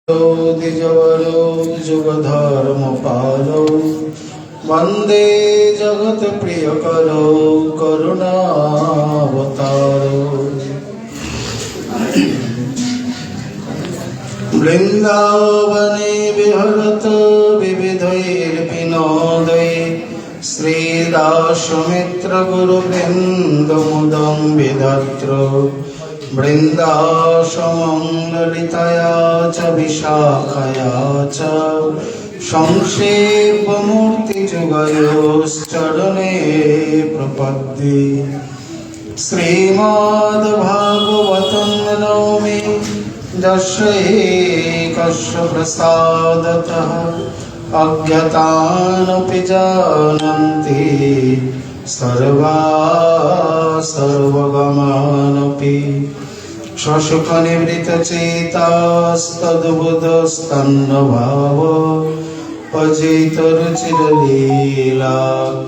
द्विजवरो जुगधर्मपालो वन्दे जगत्प्रियकरो करुणावतारो। वृन्दावने विहरत विविधैर्विनोदै श्रीदासमित्रगुरुवृन्दमुदं विधत्र। वृन्दाश्रमं ललितया च विशाखया च संक्षेपमूर्तिजुगयोश्चरणे प्रपद्ये। श्रीमद्भागवतं नौमि दशैकस्य प्रसादतः अज्ञातानपि जानन्ति सर्वगमानपि। शशुकनिवृतचेतास्तद्बुधस्तन्नभाव अजितरुचिरलीला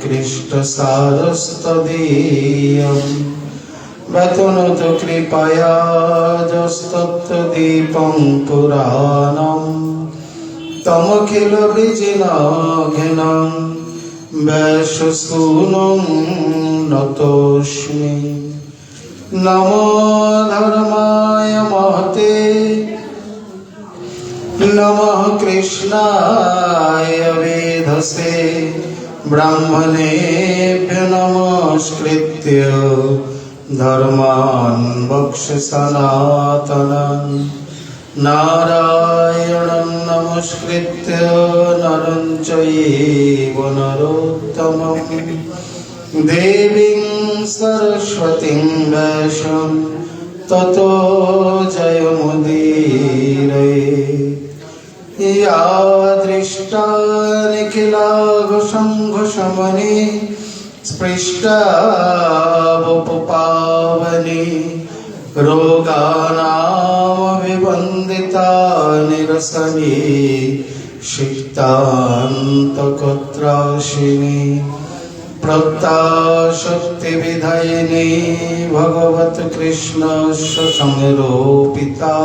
कृष्णसारस्तदीयम्। वतनुत कृपया जस्तत्तदीपं पुराणम् तमखिलवृजिनाघ्नं वैश्यसूनं नतोऽस्मि। नमो धर्माय महते नमः कृष्णाय वेधसे। ब्राह्मणेभ्यो नमस्कृत्य धर्मान् वक्ष्य सनातनम्। नारायणं नमस्कृत्य नरं चैव नरोत्तमम्। देवीं सरस्वतीं व्यासं ततो जयमुदीरये। या दृष्टा निखिलाघसङ्घशमने स्पृष्टा वपुपावने। रोगानामभिवन्दिता निरसने सिक्तान्तकत्राशिनी। प्रत्याशक्तिविधायिनी भगवत् कृष्णस्य संरोपिता।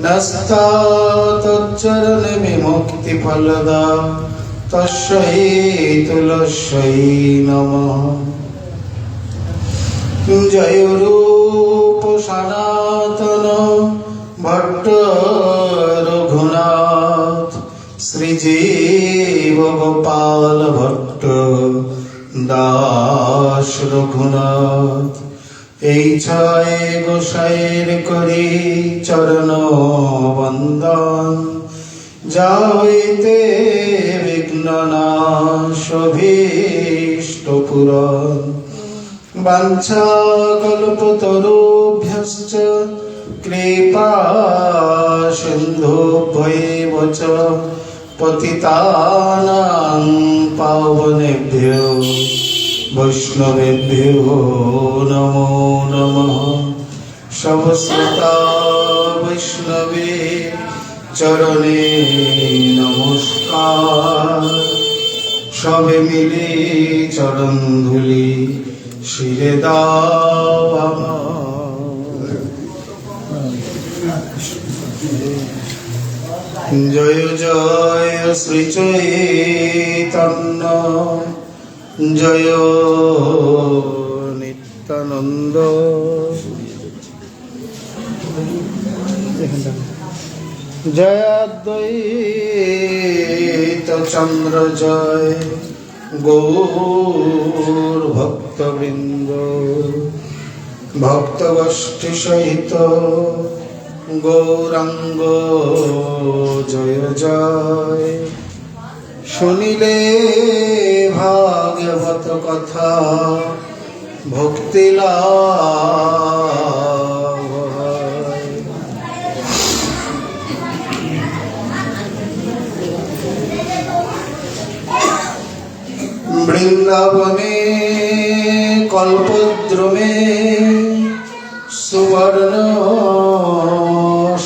नस्ता तच्चरणविमुक्तिफलदा तस्यै तुलस्यै नमः। जय रूप सनातन भट्ट रघुनाथ श्रीजीव गोपाल भट्ट दास रघुनाथ। এই ছয় গোসাইয়ের করি চরণ বন্দন। যা হইতে বিঘ্ন নাশ অভীষ্ট পূরণ। বাঞ্ছা কল্পতরুভ্যশ্চ কৃপা সিন্ধুভ্যৈব চ পতিতানাং পাবনেভ্যো বৈষ্ণবেভ্যো নমো নমঃ। সবশ্রোতা বৈষ্ণবে চরণে নমস্কার। সবে মিলে চরণ ধুলি শিরে দাও আমার। জয় জয় শ্রী চৈতন্য জয় নিত্যানন্দ। জয় অদ্বৈত চন্দ্র জয় গৌর ভক্তবৃন্দ। ভক্তগোষ্ঠী সহিত গৌরাঙ্গ জয় জয়। শুনিলে ভাগবত কথা ভক্তি লাভ হয়। বৃন্দাবনে কল্পদ্রুমে সুবর্ণ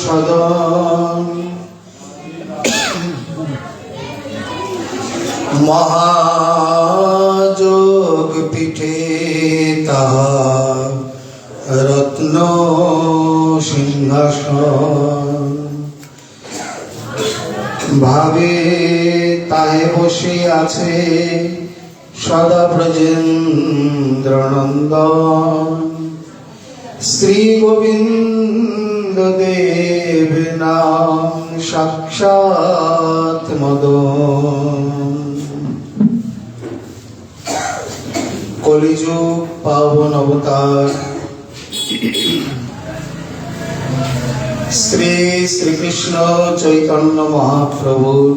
সদন। মহাযোগ পীঠে তাহা রত্ন সিংহাসন। ভাবে তাহে বসে আছে সদা ব্রজেন্দ্র নন্দন। শ্রী গোবিন্দ দেব নাম সাক্ষাৎ মদন। কলিযুগ পাবন অবতার শ্রী শ্রীকৃষ্ণ চৈতন্য মহাপ্রভুর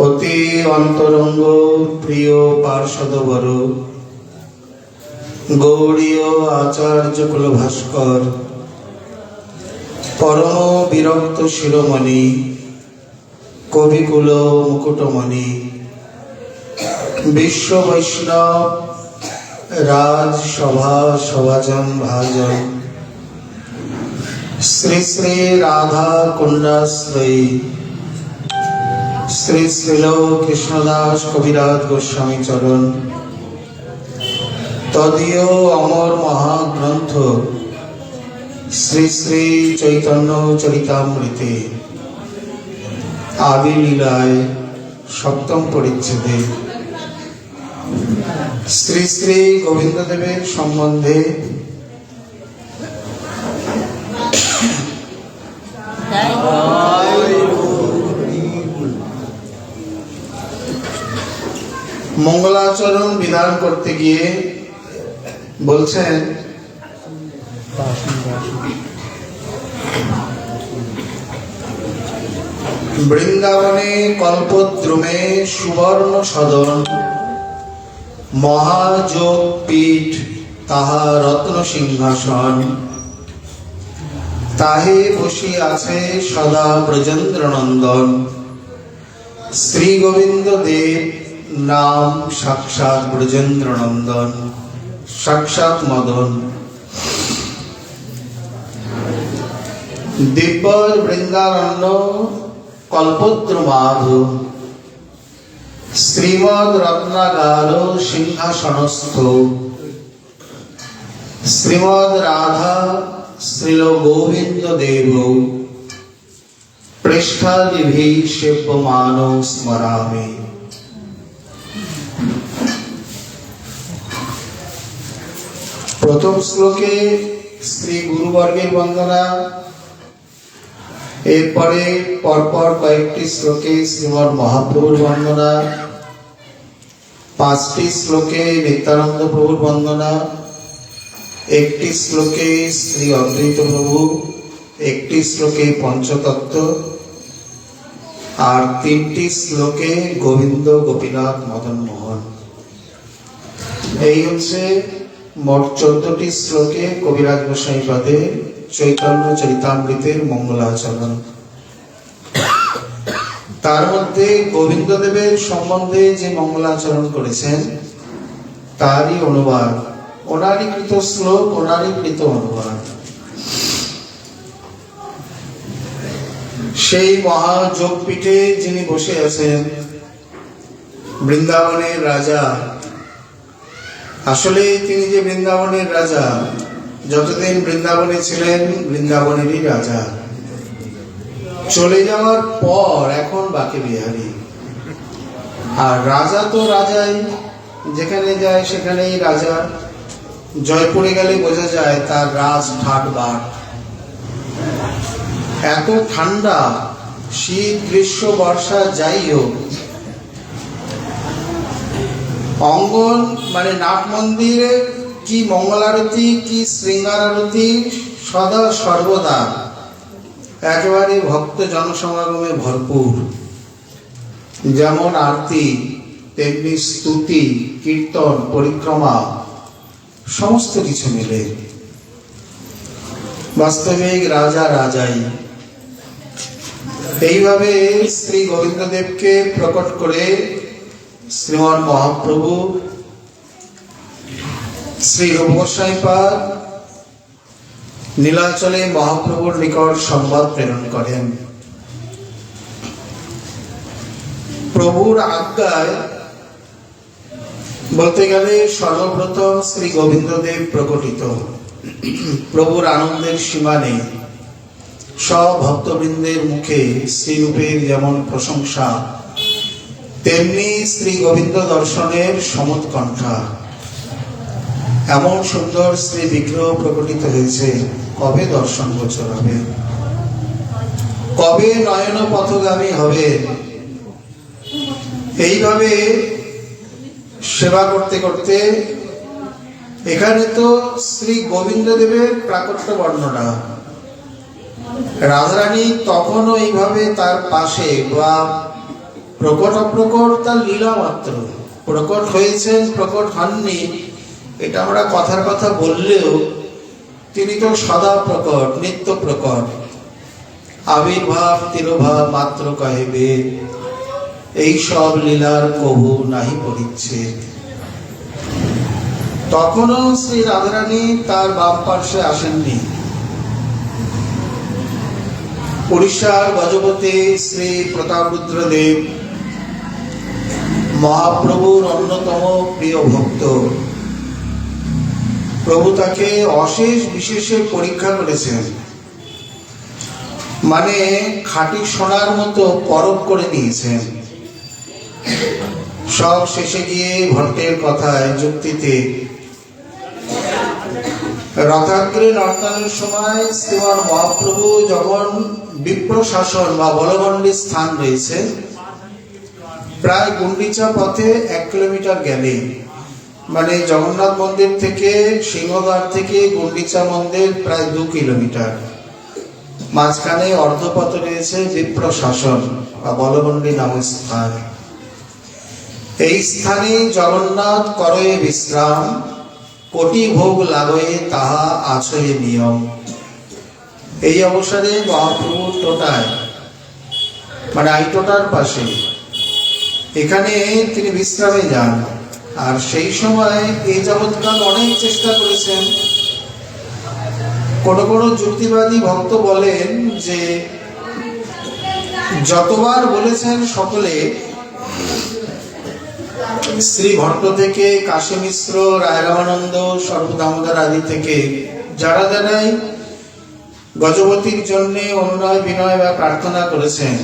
অতি অন্তরঙ্গ প্রিয় পার্ষদবর গৌড়ীয় আচার্য কুল ভাস্কর পরম বিরক্ত শিরোমণি কবিকুল মুকুটমণি বিশ্ব বৈষ্ণব রাজসভা সভাজন ভাজন শ্রী শ্রী রাধা কুণ্ডাশ্রয়ী শ্রী শ্রীল কৃষ্ণদাস কবিরাজ গোস্বামী চরণ তদীয় অমর মহাগ্রন্থ শ্রী শ্রী চৈতন্য চরিতামৃতে আদি লীলায় সপ্তম পরিচ্ছেদে শ্রী শ্রী গোবিন্দদেবের সম্বন্ধে মঙ্গলাচরণ বিধান করতে গিয়ে বলছেন, বৃন্দাবনে কল্পদ্রুমে সুবর্ণ সদন মহাযোগ পীঠ তাহা রত্ন সিংহাসন। তাহে বসি আছে সদা ব্রজেন্দ্র নন্দন। শ্রী গোবিন্দ দেব নাম সাক্ষাৎ ব্রজেন্দ্র নন্দন, সাক্ষাৎ মদন। দিব্যর বৃন্দারণ্য কল্পদ্রুমাধ শ্রীমদ রত্নাগার সিংহাসনস্থ। শ্রীমদ রাধা শ্রীল গোবিন্দ দেব পৃষ্ঠাদিভি সেব্যমান স্মরামি। প্রথম শ্লোকে শ্রী গুরুবর্গের বন্দনা, এরপরে পরপর কয়েকটি শ্লোকে শ্রীমদ মহাপ্রভুর বন্দনা, 5টি শ্লোকে নিত্যানন্দ প্রভুর বন্দনা, 1টি শ্লোকে শ্রী অদ্বৈত প্রভু, 1টি শ্লোকে পঞ্চতত্ত্ব, আর 3টি শ্লোকে গোবিন্দ গোপীনাথ মদন মোহন। এই হচ্ছে মোট 14টি শ্লোকে কবিরাজ গোস্বামী পদে চৈতন্য চরিতামৃতের মঙ্গলাচরণ। তার মধ্যে গোবিন্দদেবের সম্বন্ধে যে মঙ্গলাচরণ করেছেন তারই অনুবাদ, ওনারই কৃত শ্লোক, ওনারই কৃত অনুবাদ। সেই মহাযোগপীঠে যিনি বসে আছেন, বৃন্দাবনের রাজা। আসলে তিনি যে বৃন্দাবনের রাজা, যতদিন বৃন্দাবনে ছিলেন বৃন্দাবনেরই রাজা। চলে যাওয়ার পর এখন বাকি বিহারী। আর রাজা তো রাজাই, যেখানে যায় সেখানেই রাজা। জয়পুরে গেলে বোঝা যায় তার রাজ ঠাট বাট। এত ঠান্ডা, শীত গ্রীষ্ম বর্ষা যাই হোক, অঙ্গন মানে নাট মন্দিরে কি মঙ্গলারতি কি শৃঙ্গার আরতি সদা সর্বদা একেবারে ভক্ত জনসমাগমে ভরপুর। যেমন আরতি তেমনি স্তুতি কীর্তন পরিক্রমা সমস্ত কিছু মিলে। বাস্তবিক রাজা রাজাই। এইভাবে শ্রী গোবিন্দদেবকে প্রকট করে শ্রীমন মহাপ্রভু শ্রী রূপ গোস্বামী পাদ নীলাচলে মহাপ্রভুর নিকট সংবাদ প্রেরণ করেন। প্রভুর আজ্ঞায় বলতে গেলে সর্বপ্রথম শ্রী গোবিন্দদেব প্রকটিত। প্রভুর আনন্দের সীমা নেই। সব ভক্তবৃন্দের মুখে শ্রীরূপের যেমন প্রশংসা, তেমনি শ্রী গোবিন্দ দর্শনের সমুৎকণ্ঠা। এমন সুন্দর শ্রী বিগ্রহ প্রকটিত হয়েছে, কবে দর্শন গোচর হবে, কবে নয়ন পথগামী হবে। এইভাবে সেবা করতে করতে এখানে তো শ্রী গোবিন্দ দেবের প্রাকট্য বর্ণনা, রাধারানী তখনও এইভাবে তার পাশে, বা প্রকট অপ্রকট তার লীলা মাত্র, প্রকট হয়েছেন প্রকট হননি এটা আমরা কথার কথা বললেও তিনি তো সদা প্রকট, নিত্য প্রকট। আবির্ভাব তিরোভাব মাত্র কহিবে, এই সব লীলার কবু নাহি পরিচ্ছেদ। তখনও শ্রী রাধারানী তার বাম পার্শ্বে আসেননি। উড়িষ্যার গজপতি শ্রী প্রতাপরুদ্র দেব মহাপ্রভুর অন্যতম প্রিয় ভক্ত। প্রভু তাকে অশেষ বিশেষে পরীক্ষা করেছেন, মানে খাঁটি সোনার মতো পরখ করে নিয়েছেন। সব শেষে গিয়ে ভট্টের কথায় যুক্তিতে রথাগ্রে নর্তনের সময় শ্রীমান মহাপ্রভু যখন বিপ্র শাসন বা বলগণ্ডীর স্থান রয়েছে, প্রায় গুন্ডিচা পথে 1 কিলোমিটার গেলে, মানে জগন্নাথ মন্দির থেকে সিংহদ্বার থেকে গুন্ডিচা মন্দির প্রায় 2 কিলোমিটার, মাঝখানে অর্ধপথ রয়েছে বিপ্র শাসন বা বলগণ্ডী নামক স্থান। এই স্থানে জগন্নাথ করয়ে বিশ্রাম, কোটি ভোগ লাগয়ে তাহা আছয়ে নিয়ম। এই অবসরে মহাপ্রভু টোটায়, মানে আইটোটার পাশে, এখানে তিনি বিশ্রামে যান। আর সেই সময় এই যাবৎকাল অনেক চেষ্টা করেছেন। কোন কোন যুক্তিবাদী ভক্ত বলেন যে যতবার বলেছেন সকলে, শ্রী ভট্ট থেকে কাশী মিশ্র, রায় রামানন্দ, সর্বদামোদর আদি থেকে যারা যারাই গজপতির জন্য অনুনয় বিনয় বা প্রার্থনা করেছেন,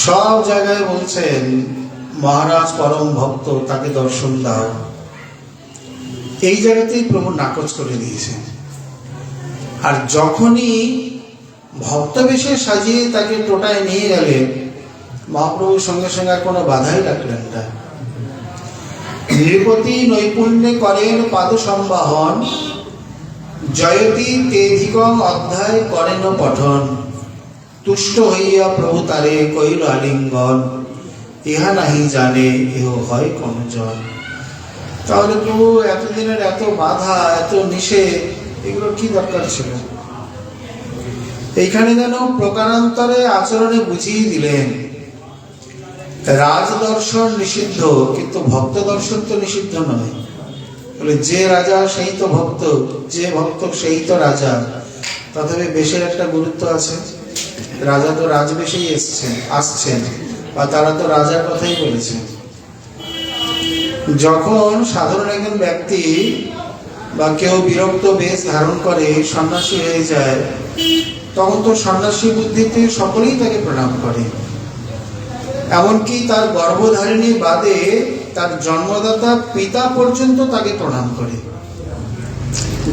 সব জায়গায় বলছেন মহারাজ পরম ভক্ত, তাকে দর্শন দাও। এই জায়গাতেই প্রভু নাকচ করে দিয়েছেন। আর যখনই ভক্ত বেশে সাজিয়ে তাকে টোটায় নিয়ে গেলেন, মহাপ্রভুর সঙ্গে সঙ্গে আর কোনো বাধাই রাখলেন না। নৃপতি নৈপুণ্যে করেন পাদ সম্বাহন, জয়তী তেধিকং অধ্যায় করেন পঠন। তুষ্ট হইয়া প্রভু তারে কইল আলিঙ্গন, ইহা নাহি জানে এহ হয় কোন জন। তাহলে প্রভু এতদিনের এত বাধা, এত নিষেধ, এগুলো কি দরকার ছিল? এইখানে যেন প্রকারান্তরে আচরণে বুঝিয়ে দিলেন রাজ দর্শন নিষিদ্ধ, কিন্তু ভক্ত দর্শন তো নিষিদ্ধ নয়। বলে যে রাজা সেই তো ভক্ত, যে ভক্ত সেই তো রাজা। তথাপি বেশের একটা গুরুত্ব আছে। রাজা তো রাজবেশেই আসছেন, বা তারা তো রাজার কথাই বলেছেন। যখন সাধারণ একজন ব্যক্তি বা কেউ বিরক্ত বেশ ধারণ করে সন্ন্যাসী হয়ে যায়, তখন তো সন্ন্যাসী বুদ্ধিতে সকলেই তাকে প্রণাম করে। এমনকি তার গর্ভধারিণী বাদে তার জন্মদাতা পিতা পর্যন্ত তাকে প্রণাম করে।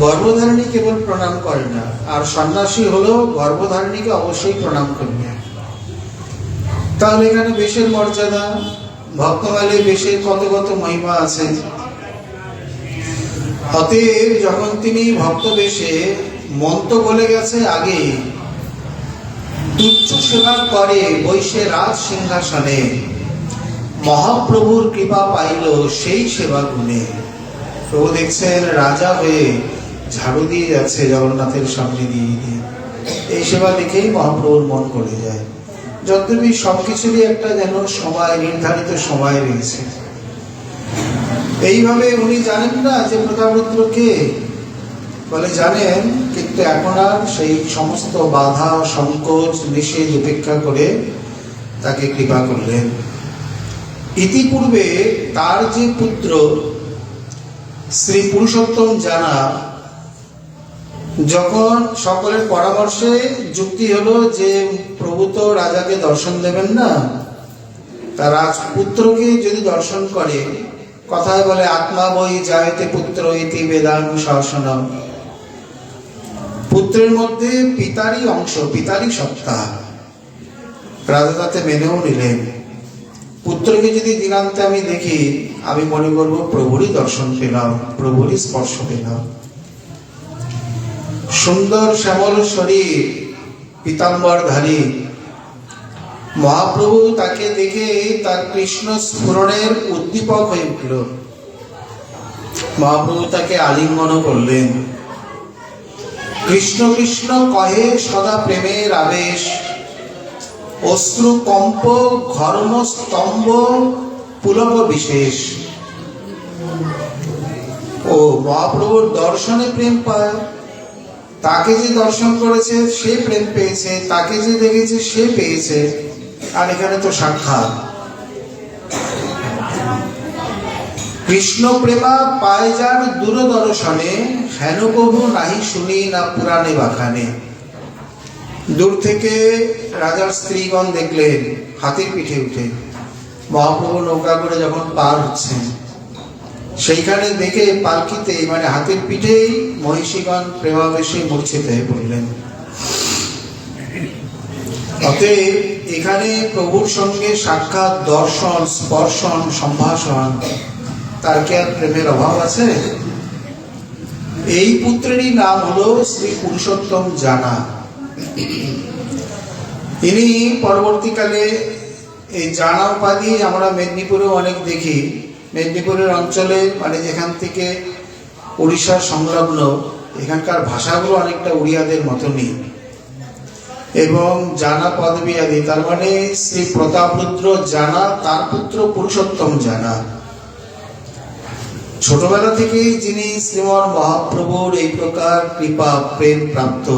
গর্ভধারিণী কেবল প্রণাম করে না, আর সন্ন্যাসী হলেও গর্ভধারিণীকে অবশ্যই প্রণাম করবে। তাহলে এখানে বেশের মর্যাদা, ভক্তমালে বেশের কত কত মহিমা আছে। অতএব যখন তিনি ভক্ত বেশে, মন তো বলে গেছে আগে, তুচ্ছ সেবা করে বৈশে রাজ সিংহাসনে, মহাপ্রভুর কৃপা পাইল সেই সেবা গুণে। প্রভু দেখছেন রাজা হয়ে ঝাড়ু দিয়ে যাচ্ছে জগন্নাথের সামনে দিয়ে দিয়ে, এই সেবা দেখেই মহাপ্রভুর মন করে যায়। যদ্যপি সবকিছুরই একটা যেন সময়, নির্ধারিত সময় রয়েছে। এইভাবে উনি জানেন না যে প্রতাপরুদ্র কে, বলে জানেন, কিন্তু এখন আর সেই সমস্ত বাধা, সংকোচ, নিষেধ উপেক্ষা করে তাকে কৃপা করলেন। ইতিপূর্বে তার যে পুত্র শ্রী পুরুষোত্তম জানা, যখন সকলের পরামর্শে যুক্তি হলো যে প্রভু তো রাজাকে দর্শন দেবেন না, তা রাজপুত্রকে যদি দর্শন করে, কথায় বলে আত্মা বই জায়তে পুত্র ইতি বেদাং শাসনম, পুত্রের মধ্যে পিতারই অংশ, পিতারই সত্তা। রাজা তাতে মেনেও নিলেন। পুত্রকে যদি দিনান্তে আমি দেখি, আমি মনে করব প্রভুরই দর্শন পেলাম, প্রভুরই স্পর্শ পেলাম। সুন্দর শ্যামল শরীর, পীতাম্বরধারী মহাপ্রভু তাকে দেখে তার কৃষ্ণ স্ফুরণের উদ্দীপক হয়ে উঠল। মহাপ্রভু তাকে আলিঙ্গন করলেন। কৃষ্ণ কৃষ্ণ কহে সদা প্রেমের আবেশ, অশ্রু কম্প ঘর্ম স্তম্ভ পুলক বিশেষ। ও মহাপ্রভুর দর্শনে প্রেম পায়, তাকে যে দর্শন করেছে সে প্রেম পেয়েছে, তাকে যে দেখেছে সে পেয়েছে। আর এখানে তো সাক্ষাৎ কৃষ্ণ প্রেমা পায় যার দূরদর্শনে, হেন কবু নাহি শুনি না পুরাণে বাখানে। দূর থেকে রাজার স্ত্রীগণ দেখলেন হাতির পিঠে উঠে মহাপ্রভু নৌকা করে যখন পার হচ্ছেন, সেইখানে দেখে পালকিতে মানে হাতির পিঠেই মহিষীগণ প্রেমাবেশে মূর্ছিত হয়ে পড়লেন। অতএব এখানে প্রভুর সঙ্গে সাক্ষাৎ দর্শন, স্পর্শন, সম্ভাষণ, তার কি আর প্রেমের অভাব আছে? এই পুত্রেরই নাম হলো শ্রী পুরুষোত্তম জানা। ইনি পরবর্তীকালে এই জানা উপাধি আমরা মেদিনীপুরেও অনেক দেখি। মেদিনীপুরের অঞ্চলে মানে যেখান থেকে উড়িষ্যার সংলগ্ন, এখানকার ভাষাগুলো অনেকটা উড়িয়াদের মতনই। এবং জানা পদবী আদি, তার মানে শ্রী প্রতাপরুদ্র জানা, তার পুত্র পুরুষোত্তম জানা। ছোটবেলা থেকেই যিনি শ্রীমন মহাপ্রভুর এই প্রকার কৃপা প্রেম প্রাপ্ত,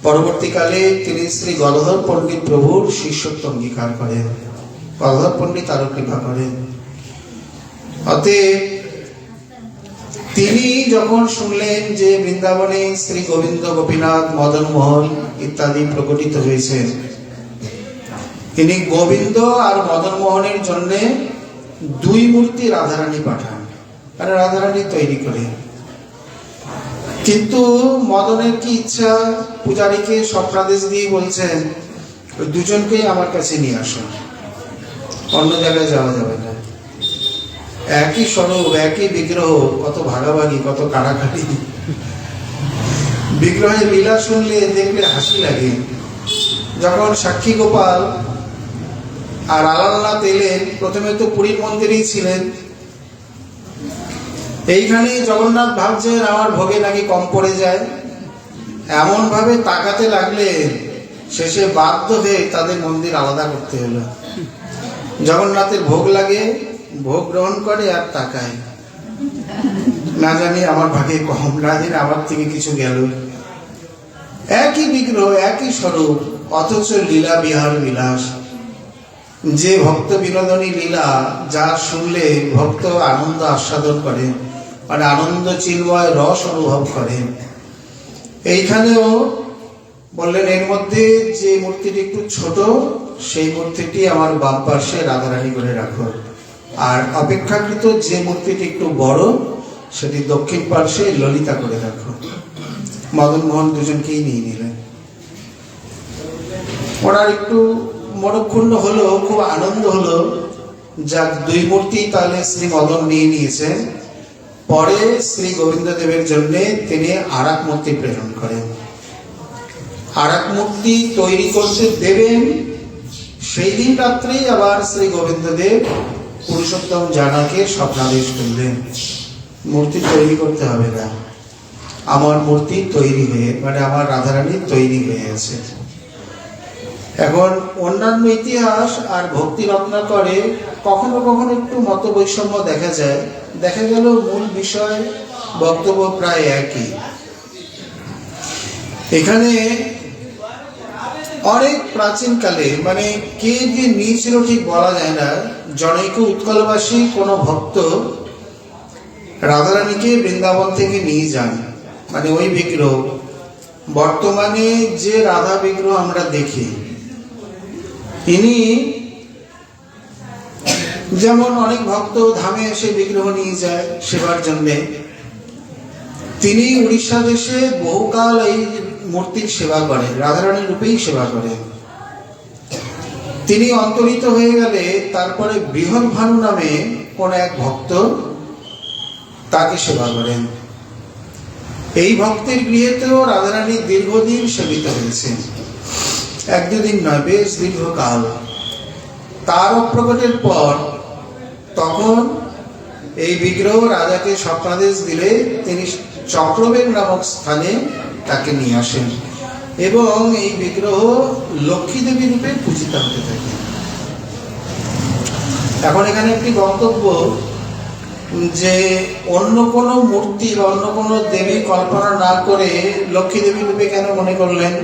পরবর্তীকালে তিনি শ্রী গদাধর পণ্ডিত প্রভুর শিষ্যত্ব অঙ্গীকার করেন। গদাধর পণ্ডিত আরো কৃপা করেন। অতএব তিনি যখন শুনলেন যে বৃন্দাবনে শ্রী গোবিন্দ, গোপীনাথ, মদন মোহন ইত্যাদি প্রকটিত হয়েছেন, তিনি গোবিন্দ আর মদন মোহনের জন্য দুই মূর্তি রাধারানী পাঠান, মানে রাধারানী তৈরি করে। কিন্তু মদনের কি ইচ্ছা, পূজারীকে স্বপ্নাদেশ দিয়ে বলছেন ওই দুজনকেই আমার কাছে নিয়ে আসো, অন্য জায়গায় যাওয়া যাবে না। একই স্বরূপ, একই বিগ্রহ, কত ভাগাভাগি, কত কাড়াকাড়ি। বিগ্রহের লীলা শুনলে দেখলে হাসি লাগে। যখন সাক্ষী গোপাল আর আলালনাথ এলেন, প্রথমে তো পুরীর মন্দিরেই ছিলেন। এইখানে জগন্নাথ ভাবছেন আমার ভোগে নাকি কম পড়ে যায়, এমন ভাবে তাকাতে লাগলেন, শেষে বাধ্য হয়ে তাদের মন্দির আলাদা করতে হলো। জগন্নাথের ভোগ লাগে, ভোগ গ্রহণ করে আর তাকায়, না জানি আমার ভাগে কম, না জানি আমার থেকে কিছু গেল। একই বিগ্রহ, একই স্বরূপ, অথচ লীলা বিহার বিলাস। যে ভক্ত বিনোদনী লীলা, যা শুনলে ভক্ত আনন্দ আস্বাদন করেন, মানে আনন্দ চিন্ময় রস অনুভব করেন। এইখানেও বললেন এর মধ্যে যে মূর্তিটি একটু ছোট, সেই মূর্তিটি আমার বাম পার্শ্বে রাধারানী করে রাখো, আর অপেক্ষাকৃত যে মূর্তিটি একটু বড়, সেটি দক্ষিণ পার্শ্বে ললিতা করে রাখো। মদন মোহন দুজনকেই নিয়ে নিলেন। ওনার একটু মনক্ষুণ্ণ হলো, খুব আনন্দ হলো, যাক দুই মূর্তি তাহলে শ্রী মদন নিয়ে নিয়েছেন। পরে শ্রী গোবিন্দ দেবের জন্য তিনি আর এক মূর্তি প্রেরণ করেন। আর এক মূর্তি তৈরি করতে দেবেন, সেই দিন রাত্রেই আবার শ্রী গোবিন্দ দেব পুরুষোত্তম জানাকে স্বপ্নাদেশ করলেন, মূর্তি তৈরি করতে হবে না, আমার মূর্তি তৈরি হয়ে, মানে আমার রাধারানী তৈরি হয়ে আছে। এখন অন্যান্য ইতিহাস আর ভক্তি রত্নাকরে কখনো কখনো একটু মত বৈষম্য দেখা যায়। দেখা গেল মূল বিষয় বক্তব্য প্রায় একই। এখানে অনেক প্রাচীনকালে, মানে কে যে নিয়েছিল ঠিক বলা যায় না, জনৈক উৎকলবাসী কোনো ভক্ত রাধারানীকে বৃন্দাবন থেকে নিয়ে যান। মানে ওই বিগ্রহ, বর্তমানে যে রাধা বিগ্রহ আমরা দেখি, ইনি যেমন অনেক ভক্ত ধামে এসে বিগ্রহ নিয়ে যায় সেবার জন্যে, তিনি উড়িষ্যা দেশে বহুকাল এই মূর্তির সেবা করেন, রাধারানীর রূপেই সেবা করেন। তিনি অন্তরিত হয়ে গেলে তারপরে বৃহৎ ভানু নামে কোন এক ভক্ত তাকে সেবা করেন। এই ভক্তের গৃহেতেও রাধারানী দীর্ঘদিন সেবিত হয়েছেন, এক দুদিন নয়, বেশ দীর্ঘকাল। তার প্রকটের পর তখন এই বিগ্রহ রাজাকে স্বপ্নাদেশ দিলে তিনি চক্রবেগ নামক স্থানে তাকে নিয়ে আসেন এবং এই বিগ্রহ লক্ষ্মী দেবী রূপে পূজিত হতে থাকে। এখন এখানে একটি বক্তব্য যে অন্য কোনো মূর্তি বা অন্য কোনো দেবী কল্পনা না করে লক্ষ্মী দেবী রূপে কেন মনে করলেন?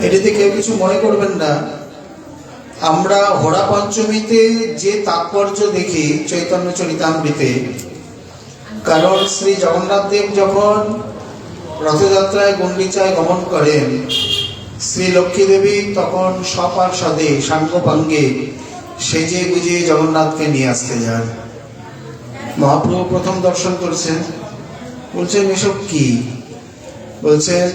এটিতে কেউ কিছু মনে করবেন না। আমরা হোরা পঞ্চমীতে যে তাৎপর্য দেখি চৈতন্য চরিতামৃতে, কারণ শ্রী জগন্নাথ দেব যখন রথযাত্রায় গুন্ডিচায় গমন করেন, শ্রী লক্ষ্মী দেবী তখন সপার্ষদে সাঙ্গপাঙ্গে সেজে গুজে জগন্নাথকে নিয়ে আসতে যান। মহাপ্রভু প্রথম দর্শন করছেন, বলছেন এসব কি? বলছেন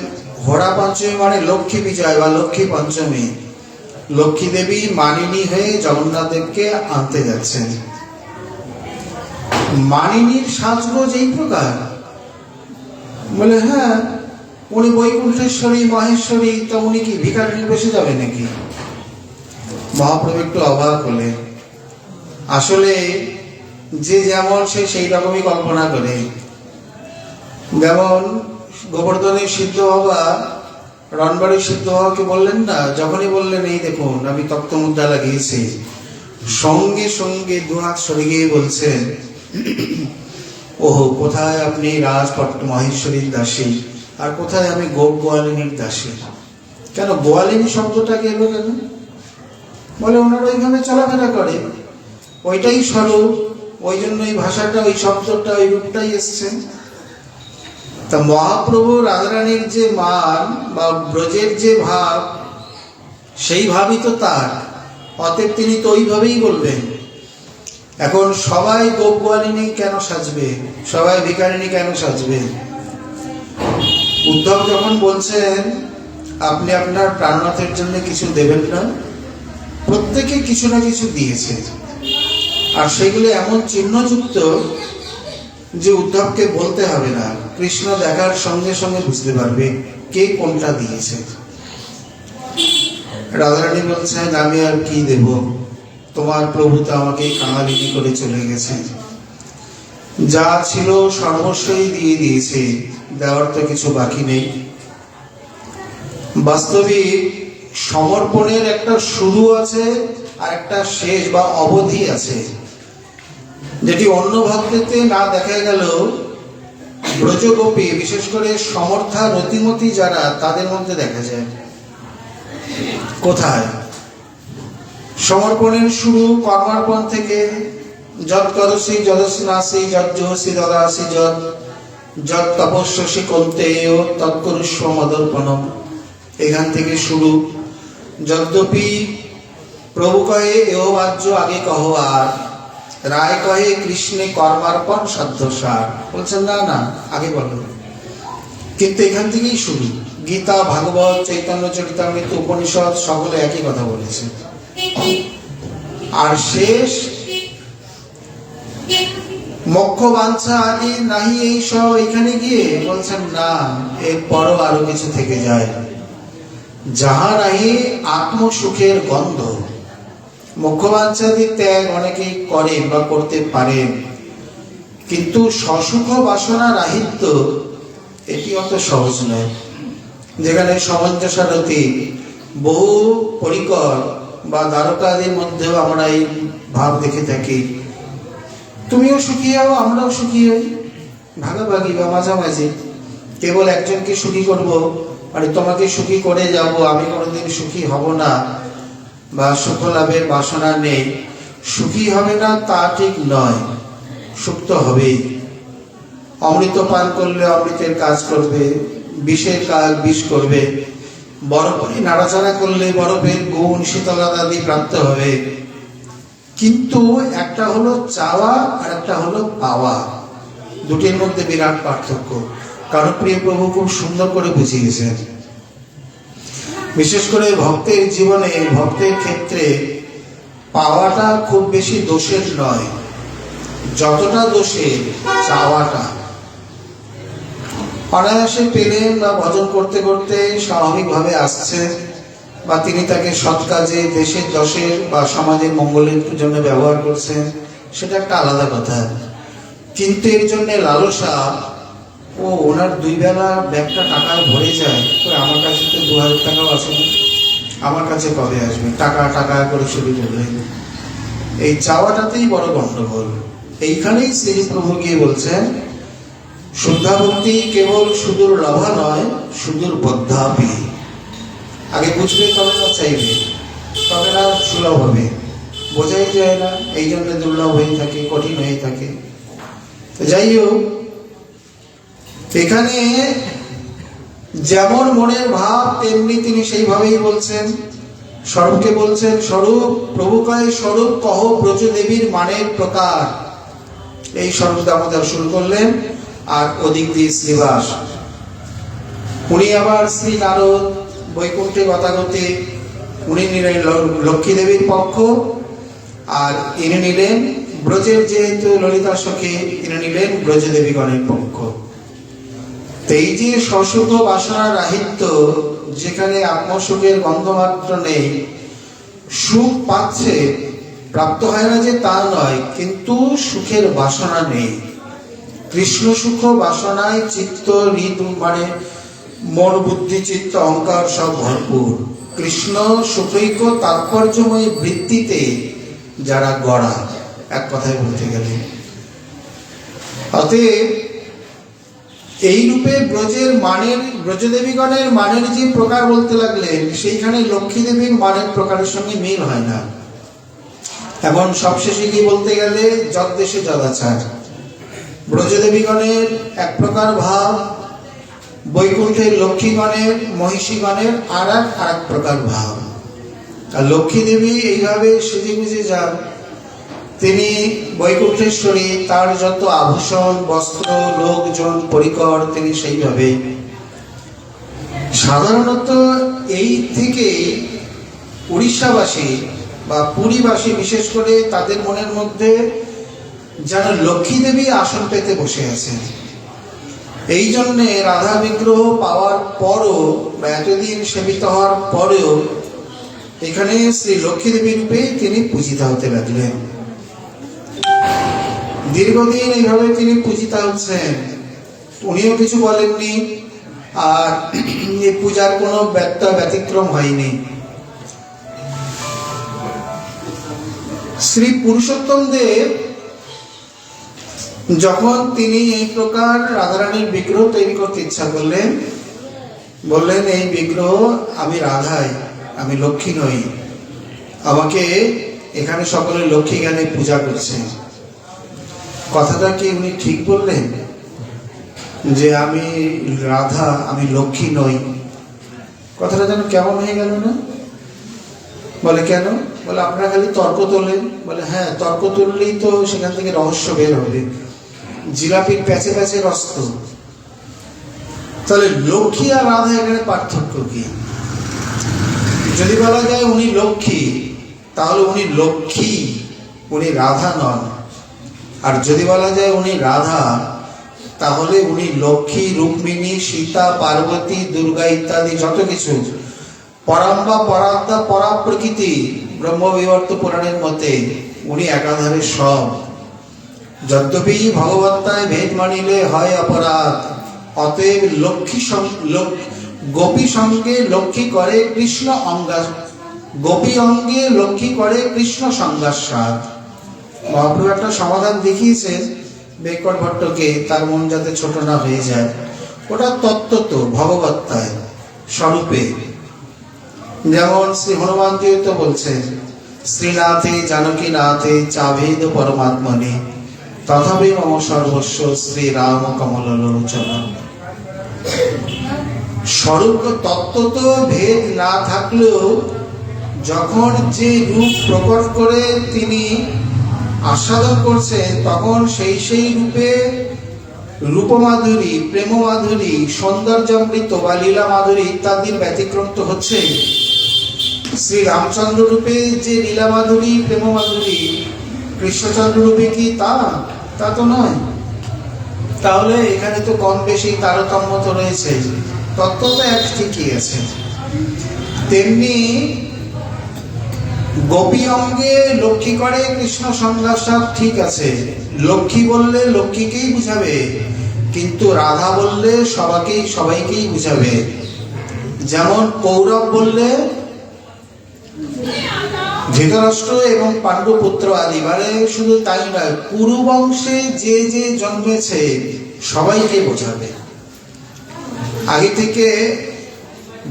হোরা পঞ্চমী মানে লক্ষ্মী বিজয় বা লক্ষ্মী পঞ্চমী, লক্ষ্মী দেবী মানিনী হয়ে জগন্নাথ দেবকে আনতে যাচ্ছেন। মানিনীর সাজগোজ এই প্রকার? বলে হ্যাঁ, উনি বৈকুণ্ঠেশ্বরী মহেশ্বরী, তা উনি কি ভিখারিণী বেশে যাবে নাকি? মহাপ্রভু একটু অবাক হলেন। আসলে যে যেমন সে সেই রকমই কল্পনা করে। যেমন গোবর্ধনের সিদ্ধ বাবা রণবাড়ির সিদ্ধ বাবাকে বললেন না, যখনই বললেন এই দেখুন আমি তক্তমুদ্রা লাগিয়েছি, সঙ্গে সঙ্গে দুহাত সরে গিয়ে বলছেন ওহো, কোথায় আপনি রাজপট মহেশ্বরীর দাসী আর কোথায় আমি গোপ গোয়ালিনীর দাসী? কেন গোয়ালিনী শব্দটাকে এলো কেন? বলে ওনারা ওইভাবে চলাফেরা করে, ওইটাই স্বরূপ, ওই জন্য এই ভাষাটা, ওই শব্দটা, ওই রূপটাই এসছে। তা মহাপ্রভু রাধারানীর যে মান বা ব্রজের যে ভাব, সেই ভাবই তো তার, অতএব তিনি তো ওইভাবেই বলবেন। এখন সবাই গোপ গোয়ালিনী কেন সাজবে, সবাই ভিখারিণী কেন সাজবে? উদ্ধব যখন বলছেন আপনি আপনার প্রাণনাথের জন্য কিছু দেবেন না, প্রত্যেকে কিছু না কিছু দিয়েছে, আর সেগুলো এমন চিহ্নযুক্ত যে উদ্ধবকে বলতে হবে না, কৃষ্ণ দেখার সঙ্গে সঙ্গে বুঝতে পারবে কে কোনটা দিয়েছে। রাধারানী বলছেন আমি আর কি দেব, তোমার প্রভু তো আমাকে কাঙালিনী করে চলে গেছে, যা ছিল সর্বস্বই দিয়ে দিয়েছে, দেওয়ার তো কিছু বাকি নেই। বাস্তবিক সমর্পণের একটা শুরু আছে আর একটা শেষ বা অবধি আছে, যেটি অন্য ভক্তেতে না দেখা গেল ব্রজগোপী, বিশেষ করে সমর্থা রতিমতী যারা, তাদের মধ্যে দেখা যায়। কোথায়? সমর্পণের শুরু কর্মার্পণ থেকে, যৎ করসি যদস্নাসি যজ্জোহসি দদাসি যৎ তপস্যসি কন্তেয় তৎকরুষ্ব মদর্পণম, এখান থেকে শুরু। যদ্যপি প্রভু কহে এও বাহ্য আগে কহ আর, রায় কহে কৃষ্ণে কর্মার্পণ সাধ্যসার, বলছেন না না আগে বলো, কিন্তু এখান থেকেই শুরু। গীতা, ভাগবত, চৈতন্য চরিতামৃত, উপনিষদ সকলে একই কথা বলেছে। আর শেষ মোক্ষ বাঞ্ছা আদি নাহি, এই সব এখানে গিয়ে বলছেন না, এরপরও আরো কিছু থেকে যায়। যাহা নাহি আত্মসুখের গন্ধ। মোক্ষ বাঞ্ছাদি ত্যাগ অনেকেই করেন বা করতে পারেন, কিন্তু সসুখ বাসনা রাহিত্য এটি অত সহজ নয়। যেখানে সমঞ্জসারতি বহু পরিকর বা দ্বারকাদের মধ্যেও আমরা এই ভাব দেখে থাকি, তুমিও সুখী হও আমরাও সুখী হই, ভাগাভাগি বা মাঝামাঝি। কেবল একজনকে সুখী করব, মানে তোমাকে সুখী করে যাব, আমি কোনোদিন সুখী হব না বা সুখ লাভের বাসনা নেই, সুখী হবে না তা ঠিক নয়, সুখ তো হবেই। অমৃত পান করলে অমৃতের কাজ করবে, বিষের কাজ বিষ করবে, বরফে নাড়াচাড়া করলে বরফের গুণ শীতলতা আদি প্রাপ্ত হবে। কিন্তু একটা হলো চাওয়া আর একটা হলো পাওয়া, দুটির মধ্যে বিরাট পার্থক্য। কারণ প্রিয় প্রভু খুব সুন্দর করে বুঝিয়েছেন। বিশেষ করে ভক্তের জীবনে, ভক্তের ক্ষেত্রে পাওয়াটা খুব বেশি দোষের নয়, যতটা দোষের চাওয়াটা। অনায়াসে পেলেন বা ভজন করতে করতে স্বাভাবিকভাবে আসছে, বা তিনি তাকে সৎ কাজে, দেশের যশের বা সমাজের মঙ্গলের জন্য ব্যবহার করছেন, সেটা একটা আলাদা কথা। কিন্তু এর জন্য লালসা, ও ওনার 2 বেলা ব্যাগটা টাকায় ভরে যায়, তো আমার কাছে তো 2000 টাকাও আসে না, আমার কাছে কবে আসবে, টাকা টাকা করে শুরু করলেন। এই চাওয়াটাতেই বড় গণ্ডগোল। এইখানেই শ্রী প্রভু গিয়ে বলছেন, শুদ্ধা ভক্তি কেবল সুদূর লভা নয়, সুদূর বদ্ধাপি। আগে বুঝবে তবে না চাইবে, তবে না সুলভ হবে। বোঝাই যায় না, এই জন্য দুর্লভ হয়ে থাকে, কঠিন হয়ে থাকে। তো যাই হোক, এখানে যেমন মনের ভাব তেমনি তিনি সেইভাবেই বলছেন। স্বরূপকে বলছেন, স্বরূপ প্রভু কয়, স্বরূপ কহ ব্রজ দেবীর মানের প্রকার। এই স্বরূপ দামোদর শুরু করলেন। আর ওদিক দিয়ে শ্রীবাস, উনি আবার শ্রী নারদ বৈকুণ্ঠে গতাগতে, উনি নিলেন লক্ষ্মী দেবীর পক্ষ, আর ইনি নিলেন ব্রজের যেহেতু ললিতা সখী, ইনি নিলেন ব্রজদেবীগণের পক্ষ। এই যে সসুখ বাসনা রাহিত্য, যেখানে আত্মসুখের গন্ধমাত্র নেই, সুখ পাচ্ছে, প্রাপ্ত হয় না যে তা নয়, কিন্তু সুখের বাসনা নেই। কৃষ্ণ সুখ বাসনায় চিত্ত হৃদ, মানে মন বুদ্ধি চিত্ত অহংকার সব ভরপুর। কৃষ্ণ সুখৈক তাৎপর্যময় বৃত্তিতে যারা গড়া, এক কথায় বলতে গেলে। অতএব এই রূপে ব্রজের মানের, ব্রজদেবীগণের মানের যে প্রকার বলতে লাগলেন, সেইখানে লক্ষ্মী দেবীর মানের প্রকারের সঙ্গে মিল হয় না। এখন সবশেষে কি বলতে গেলে, যদ্দেশে যদাচার। ব্রজদেবীগণের এক প্রকার ভাব, বৈকুণ্ঠের লক্ষ্মীগণের, মহিষীগণের আর এক প্রকার ভাব। আর লক্ষ্মী দেবী এইভাবে সেজে গুজে যান, তিনি বৈকুণ্ঠেশ্বরী, তার যত আভূষণ, বস্ত্র, লোকজন, পরিকর, তিনি সেইভাবে। সাধারণত এই থেকে উড়িষ্যাবাসী বা পুরীবাসী বিশেষ করে, তাদের মনের মধ্যে যেন লক্ষ্মী দেবী আসন পেতে বসে আছেন। এই জন্যে রাধা বিগ্রহ পাওয়ার পরও, বা এতদিন সেবিত হওয়ার পরেও, এখানে শ্রী লক্ষ্মী দেবী রূপে তিনি পূজিতা হতে লাগলেন। দীর্ঘদিন এইভাবে তিনি পূজিতা হচ্ছেন, উনিও কিছু বলেননি, আর এই পূজার কোনো ব্যতিক্রম হয়নি। শ্রী পুরুষোত্তম দেব যখন তিনি এই প্রকার রাধারানীর বিগ্রহ তৈরি করতে ইচ্ছা করলেন, বললেন, এই বিগ্রহ আমি রাধাই, আমি লক্ষ্মী নই, আমাকে এখানে সকলে লক্ষ্মী জ্ঞানে পূজা করছে। কথাটা কি উনি ঠিক বললেন যে আমি রাধা, আমি লক্ষ্মী নই? কথাটা যেন কেমন হয়ে গেল না? বলে কেন? বলে আপনারা খালি তর্ক তোলেন। বলে হ্যাঁ, তর্ক তুললেই তো সেখান থেকে রহস্য বের হবে, জিলাপির প্যাচে প্যাচে রস্ত। তাহলে লক্ষ্মী আর রাধা এখানে পার্থক্য কি? যদি বলা যায় উনি লক্ষ্মী, তাহলে উনি লক্ষ্মী, উনি রাধা নন। আর যদি বলা যায় উনি রাধা, তাহলে উনি লক্ষ্মী, রুক্মিণী, সীতা, পার্বতী, দুর্গা ইত্যাদি যত কিছু, পরাম্বা, পরাত্মা, পরা প্রকৃতি, ব্রহ্মবিবর্ত পুরাণের মতে উনি একাধারে সব। যদ্যপি ভগবত্তায় ভেদ মানিলে হয় অপরাধ, অতএব লক্ষ্মী গোপী সঙ্গে লক্ষ্মী করে কৃষ্ণ অঙ্গা, গোপী অঙ্গে লক্ষ্মী করে কৃষ্ণ সঙ্গাস্বাদ। মহাপ্রভু একটা সমাধান দেখিয়েছেন বেকট ভট্টকে, তার মন যাতে ছোট না হয়ে যায়। ওটা তত্ত্বত ভগবত্তায় স্বরূপে। যেমন শ্রী হনুমান জি তো বলছেন, শ্রীনাথে জানকী নাথে চাভেদ পরমাত্মনে, তথাপি মম সর্বস্ব শ্রীরাম কমল লোচন। স্বরূপ তত্ত্ব তো ভেদ না থাকলেও যখন যে রূপ প্রকট করে তিনি আস্বাদন করছেন, তখন সেই সেই রূপে রূপমাধুরী, প্রেম মাধুরী, সৌন্দর্যামৃত বা লীলা মাধুরী ইত্যাদির ব্যতিক্রম তো হচ্ছে। শ্রী রামচন্দ্র রূপে যে লীলা মাধুরী, প্রেম মাধুরী, কৃষ্ণচন্দ্র রূপে কি তা তো নয়। তাহলে এখানে তো কম বেশি তারতম্য তো রয়েছে, তত্ত্ব তো এক ঠিকই আছে। তেমনি গোপী অঙ্গে লক্ষ্মী করে কৃষ্ণ সংলাপ সব ঠিক আছে, লক্ষ্মী বললে লক্ষ্মীকেই বুঝাবে, কিন্তু রাধা বললে সবাইকেই বুঝাবে। যেমন কৌরব বললে ধৃতরাষ্ট্র এবং পাণ্ডুপুত্র আদি, মানে শুধু তাই নয়, কুরু বংশে যে যে জন্মেছে সবাইকে বোঝাবে। আগে থেকে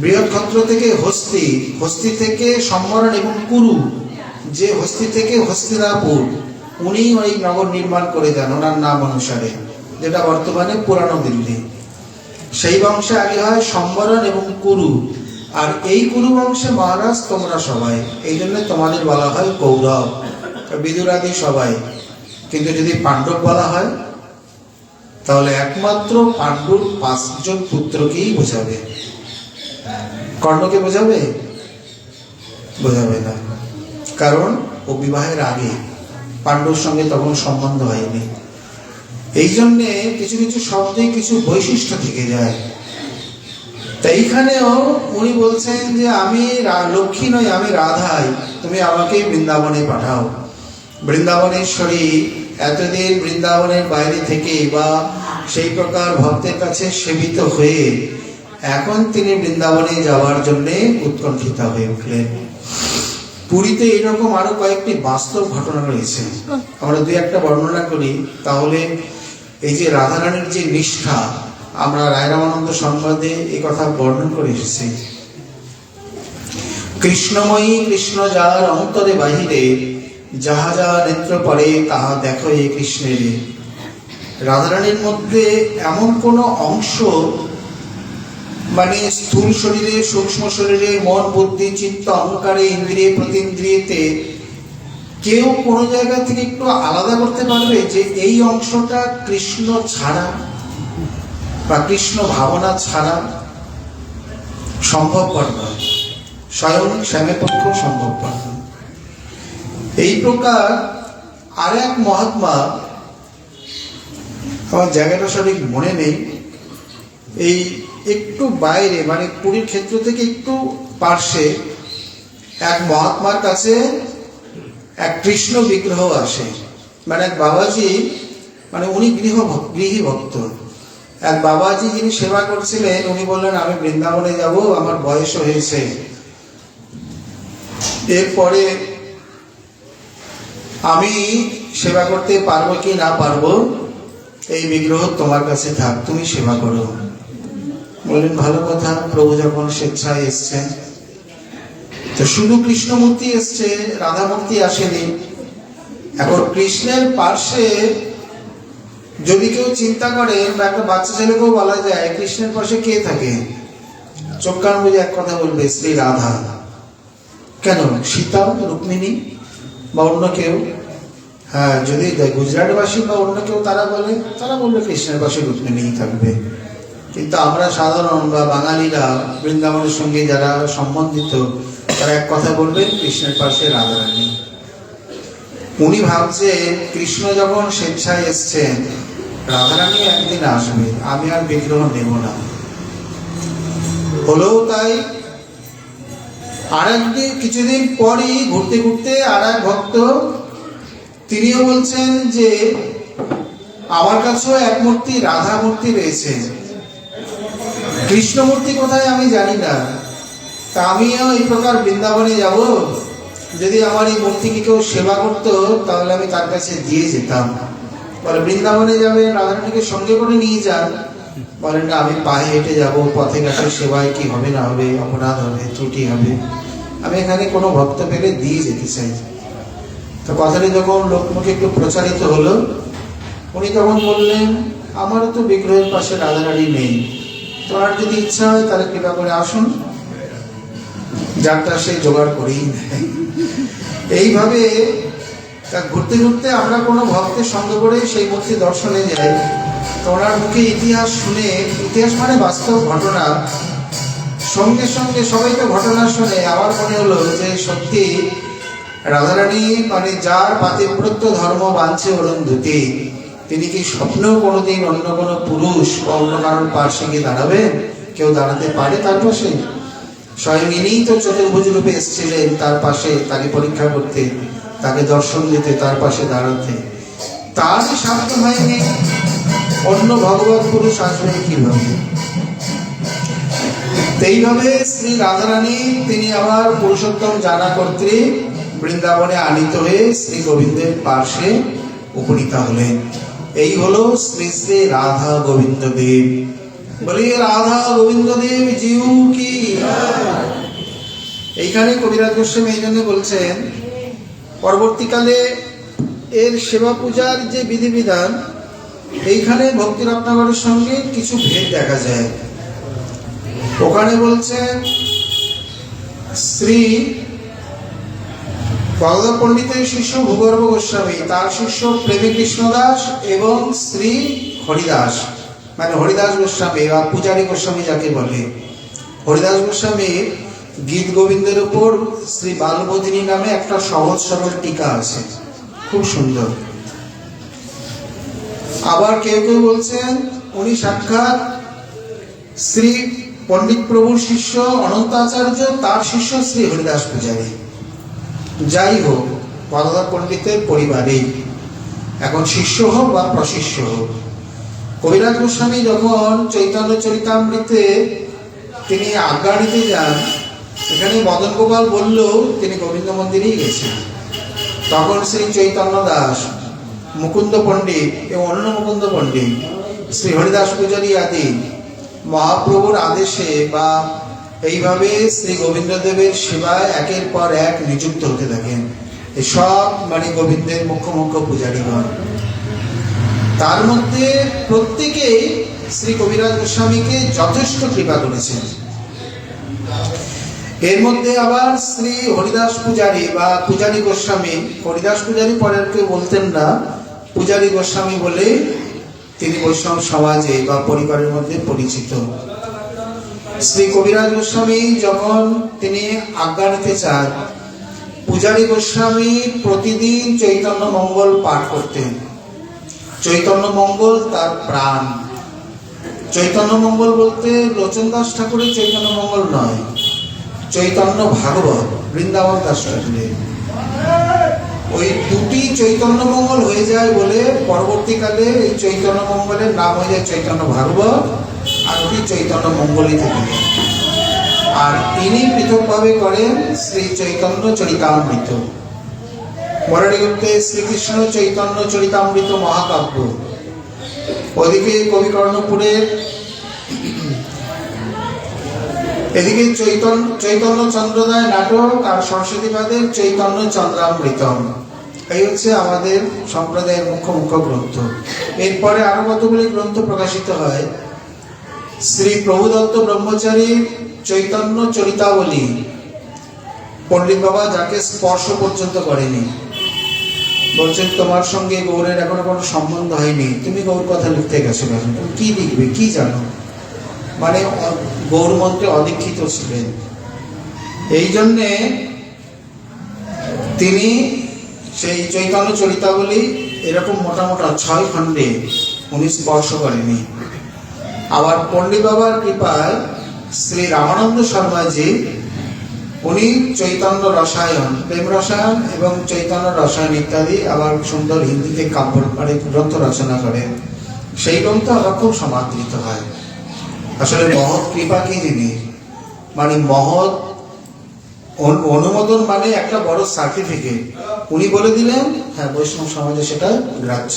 বৃহৎক্ষত্র থেকে হস্তি, হস্তি থেকে সম্বরণ এবং কুরু, যে হস্তি থেকে হস্তিনাপুর, উনি ওই নগর নির্মাণ করে দেন ওনার নাম অনুসারে, যেটা বর্তমানে পুরানো দিল্লি। সেই বংশে আগে হয় সম্বরণ এবং কুরু, আর এই কুরু বংশে মহারাজ তোমরা সবাই, এই জন্য তোমাদের বলা হয় কৌরব, বিদুরাদি সবাই। কিন্তু যদি পাণ্ডব বলা হয় তাহলে একমাত্র পাণ্ডুর 5 জন পুত্রকেই বোঝাবে। কর্ণকে বোঝাবে না, কারণ ও বিবাহের আগে, পাণ্ডুর সঙ্গে তখন সম্বন্ধ হয়নি। এই জন্যে কিছু কিছু শব্দে কিছু বৈশিষ্ট্য থেকে যায়। তাই এইখানেও উনি বলছেন যে আমি লক্ষ্মী নই, আমি রাধাই, তুমি আমাকে বৃন্দাবনে পাঠাও। বৃন্দাবনেশ্বরী এতদিন বৃন্দাবনের বাইরে থেকে বা সেই প্রকার ভক্তের কাছে সেবিত হয়ে এখন তিনি বৃন্দাবনে যাওয়ার জন্য উৎকণ্ঠিতা হয়ে উঠলেন। পুরীতে এরকম আরো কয়েকটি বাস্তব ঘটনা রয়েছে, আমরা 2-1টা বর্ণনা করি। তাহলে এই যে রাধারানীর যে নিষ্ঠা, আমরা রায়রামানন্দ সংবাদে এই কথা বর্ণন করে এসেছি। কৃষ্ণময়ী কৃষ্ণ যার অন্তরে বাহিরে, যাহা যা নেত্র পড়ে তাহা দেখো এ কৃষ্ণের। রাধারানীর মধ্যে এমন কোনো অংশ, মানে স্থূল শরীরে, সূক্ষ্ম শরীরে, মন, বুদ্ধি, চিত্ত, অহংকারে, ইন্দ্রিয়ে, প্রতিন্দ্রিয়েতে কেউ কোনো জায়গা থেকে একটু আলাদা করতে পারবে যে এই অংশটা কৃষ্ণ ছাড়া বা কৃষ্ণ ভাবনা ছাড়া? সম্ভবপর নয়, স্বয়ং শ্যামের পক্ষেও সম্ভবপর নয়। এই প্রকার আর এক মহাত্মা, আমার জায়গাটা সঠিক মনে নেই, এই একটু বাইরে, মানে পুরীর ক্ষেত্র থেকে একটু পার্শ্বে এক মহাত্মার কাছে এক কৃষ্ণ বিগ্রহ আসে। মানে এক বাবাজি, মানে উনি গৃহী ভক্ত, এক বাবাজি যিনি সেবা করছিলেন, উনি বললেন আমি বৃন্দাবনে যাব, আমার বয়স হয়েছে, এরপরে আমি সেবা করতে পারবো কি না পারবো, এই বিগ্রহ তোমার কাছে থাক, তুমি সেবা করো। বললেন ভালো কথা, প্রভু যখন স্বেচ্ছায় এসছেন, তো শুধু কৃষ্ণমূর্তি এসছে, রাধামূর্তি আসেনি। এখন কৃষ্ণের পার্শ্বে যদি কেউ চিন্তা করে, বা একটা বাচ্চা ছেলেকেও বলা যায় কৃষ্ণের পাশে কে থাকে, চোখ কান বুঝে এক কথা বলবে শ্রী রাধা। কেন? সীতা, রুক্মিণী বা অন্য কেউ। হ্যাঁ, যদি গুজরাটবাসী বা অন্য কেউ তারা বলবে কৃষ্ণের পাশে রুক্মিণী থাকবে। কিন্তু আমরা সাধারণ বা বাঙালিরা বৃন্দাবনের সঙ্গে যারা সম্বন্ধিত, তারা এক কথা বলবেন কৃষ্ণের পাশে রাধারানী। উনি ভাবছেন কৃষ্ণ যখন স্বেচ্ছায় এসছেন, রাধারানী একদিন আসবে, আমি আর বিগ্রহ নেব না। হলেও তাই। আর একদিন কিছুদিন পরই ঘুরতে ঘুরতে আর এক ভক্ত, তিনিও বলছেন যে আমার কাছেও এক মূর্তি রাধা মূর্তি রয়েছে, কৃষ্ণমূর্তি কোথায় আমি জানি না, তা আমিও এই প্রকার বৃন্দাবনে যাব, যদি আমার এই মূর্তিকে কেউ সেবা করতো তাহলে আমি তার কাছে দিয়ে যেতাম। বলে বৃন্দাবনে যাবেন, রাধারানীকে সঙ্গে করে নিয়ে যান। বলেন না, আমি পায়ে হেঁটে যাব, পথে ঘাটে সেবায় কি হবে না হবে, অপরাধ হবে, ত্রুটি হবে, আমি এখানে কোনো ভক্ত পেলে দিয়ে যেতে চাই। তো কথাটি যখন লোকমুখে একটু প্রচারিত হলো, উনি তখন বললেন, আমারও তো বিগ্রহের পাশে রাধারানী নেই, তোমার যদি ইচ্ছা হয় তাহলে কৃপা করে আসুন। যারটা সে জোগাড় করেই নেয়। এইভাবে ঘুরতে ঘুরতে আমরা কোনো ভক্তের সঙ্গে করে সেই মূর্তি দর্শনে যাই, তো ওনার মুখে ইতিহাস শুনে, ইতিহাস মানে বাস্তব ঘটনা, সঙ্গে সঙ্গে সবাই তো ঘটনা শুনে আমার মনে হলো যে সত্যি রাধারানী মানে যার পাতিব্রত্য ধর্ম বাঞ্ছে অরুন্ধতী, তিনি কি স্বপ্নেও কোনোদিন অন্য কোনো পুরুষ বা অন্য কারোর পাশে গিয়ে দাঁড়াবেন? কেউ দাঁড়াতে পারে তার পাশে? স্বয়ং ইনিই তো চতুর্ভুজ রূপে এসেছিলেন তার পাশে, তাকে পরীক্ষা করতে, তাকে দর্শন দিতে, তার পাশে দাঁড়াতে। তার সাধ্য হয়নি, অন্য ভগবত পুরুষ আসবেন কিভাবে? এইভাবে শ্রী রাধারানী তিনি আবার পুরুষোত্তম জানা কর্তৃক বৃন্দাবনে আনিত হয়ে শ্রী গোবিন্দের পার্শ্বে উপনীত হলেন। এই হলো শ্রী শ্রী রাধা গোবিন্দ দেব। বলি রাধা গোবিন্দ দেব জিউ কি। এইখানে কবিরাজ গোস্বামী এই জন্য বলছেন, পরবর্তীকালে এর সেবা পূজার যে বিধিবিধান, এইখানে ভক্তি রত্নাকরের সঙ্গে কিছু ভেদ দেখা যায়। ওখানে বলছেন শ্রী বলদেব পণ্ডিতের শিষ্য ভূগর্ভ গোস্বামী, তার শিষ্য প্রেমী কৃষ্ণদাস এবং শ্রী হরিদাস, মানে হরিদাস গোস্বামী বা পূজারী গোস্বামী যাকে বলে। হরিদাস গোস্বামীর গীত গোবিন্দের উপর শ্রী বালবোধিনী নামে একটা সহজ সরল টিকা আছে, খুব সুন্দর। আবার কেউ কেউ বলছেন উনি সাক্ষাৎ শ্রী পণ্ডিত প্রভুর শিষ্য অনন্ত আচার্য, তার শিষ্য শ্রী হরিদাস পূজারী। যাই হোক, বলদেব পণ্ডিতের পরিবারেই, এখন শিষ্য হোক বা প্রশিষ্য হোক। কবিরাজ গোস্বামী যখন চৈতন্য চরিতামৃতে তিনি আজ্ঞা নিতে যান, এখানে মদন গোপাল বলল তিনি গোবিন্দ মন্দিরেই গেছেন। তখন শ্রী চৈতন্য দাস, মুকুন্দ পণ্ডিত এবং অন্য মুকুন্দ পণ্ডিত, শ্রী হরিদাস পূজারী আদি মহাপ্রভুর আদেশে বা এইভাবে শ্রী গোবিন্দদেবের সেবায় একের পর এক নিযুক্ত হতে থাকেন। সব মানে গোবিন্দের মুখ্য মুখ্য পূজারীগণ, তার মধ্যে প্রত্যেকেই শ্রী কবিরাজ গোস্বামীকে যথেষ্ট কৃপা করেছেন। এর মধ্যে আবার শ্রী হরিদাস পূজারী বা পূজারী গোস্বামী, হরিদাস পূজারী পরের কেউ বলতেন না, পূজারী গোস্বামী বলে তিনি বৈষ্ণব সমাজে বা পরিবারের মধ্যে পরিচিত। শ্রী কবিরাজ গোস্বামী যখন তিনি আজ্ঞা নিতে চান, পূজারী গোস্বামী প্রতিদিন চৈতন্য মঙ্গল পাঠ করতেন। চৈতন্য মঙ্গল তার প্রাণ। চৈতন্য মঙ্গল বলতে লোচন দাস ঠাকুরের চৈতন্য মঙ্গল নয়, চৈতন্য ভাগবত বৃন্দাবন দাস ঠাকুরের। ওই দুটি চৈতন্য মঙ্গল হয়ে যায় বলে পরবর্তীকালে এই চৈতন্য মঙ্গলের নাম হয়ে যায় চৈতন্য ভাগবত, আর ওটি চৈতন্য মঙ্গলই থেকে। আর তিনি পৃথকভাবে করেন শ্রী চৈতন্য চরিতামৃত। বরাড়িগুপ্তে শ্রীকৃষ্ণ চৈতন্য চরিতামৃত মহাকাব্য, ওদিকে কবিকর্ণপুরের, এদিকে চৈতন্য চন্দ্রোদয় নাটক আর সরস্বতীবাদের চৈতন্য চন্দ্রামৃতম। এই হচ্ছে আমাদের সম্প্রদায়ের মুখ্য মুখ্য গ্রন্থ। এরপরে আরো কতগুলি গ্রন্থ প্রকাশিত হয়। শ্রী প্রভুদত্ত ব্রহ্মচারীর চৈতন্য চরিতাবলী, পণ্ডিত বাবা যাকে স্পর্শ পর্যন্ত করেনি, বলছেন তোমার সঙ্গে গৌরের এখনো কোনো সম্বন্ধ হয়নি, তুমি গৌর কথা লিখতে গেছো কেন? তুমি কি লিখবে, কি জানো? মানে গৌর মন্ত্রে অদীক্ষিত ছিলেন। এই জন্যে তিনি সেই চৈতন্য চরিতাবলী এরকম মোটামোটা 6 খণ্ডে উনি স্পর্শ করেনি। আবার পণ্ডিত বাবার কৃপায় শ্রী রামানন্দ শর্মাজি, উনি চৈতন্য রসায়ন, প্রেম রসায়ন এবং চৈতন্য রসায়ন ইত্যাদি আবার সুন্দর হিন্দিতে কাব্য মানে গ্রন্থ রচনা করেন। সেই গ্রন্থ আবার খুব সমাদৃত হয়। আসলে মহৎ কৃপা কি জিনিস, মানে মহৎ অনুমোদন মানে একটা বড় সার্টিফিকেট। উনি বলে দিলেন হ্যাঁ বৈষ্ণব সমাজে সেটা গ্রাহ্য,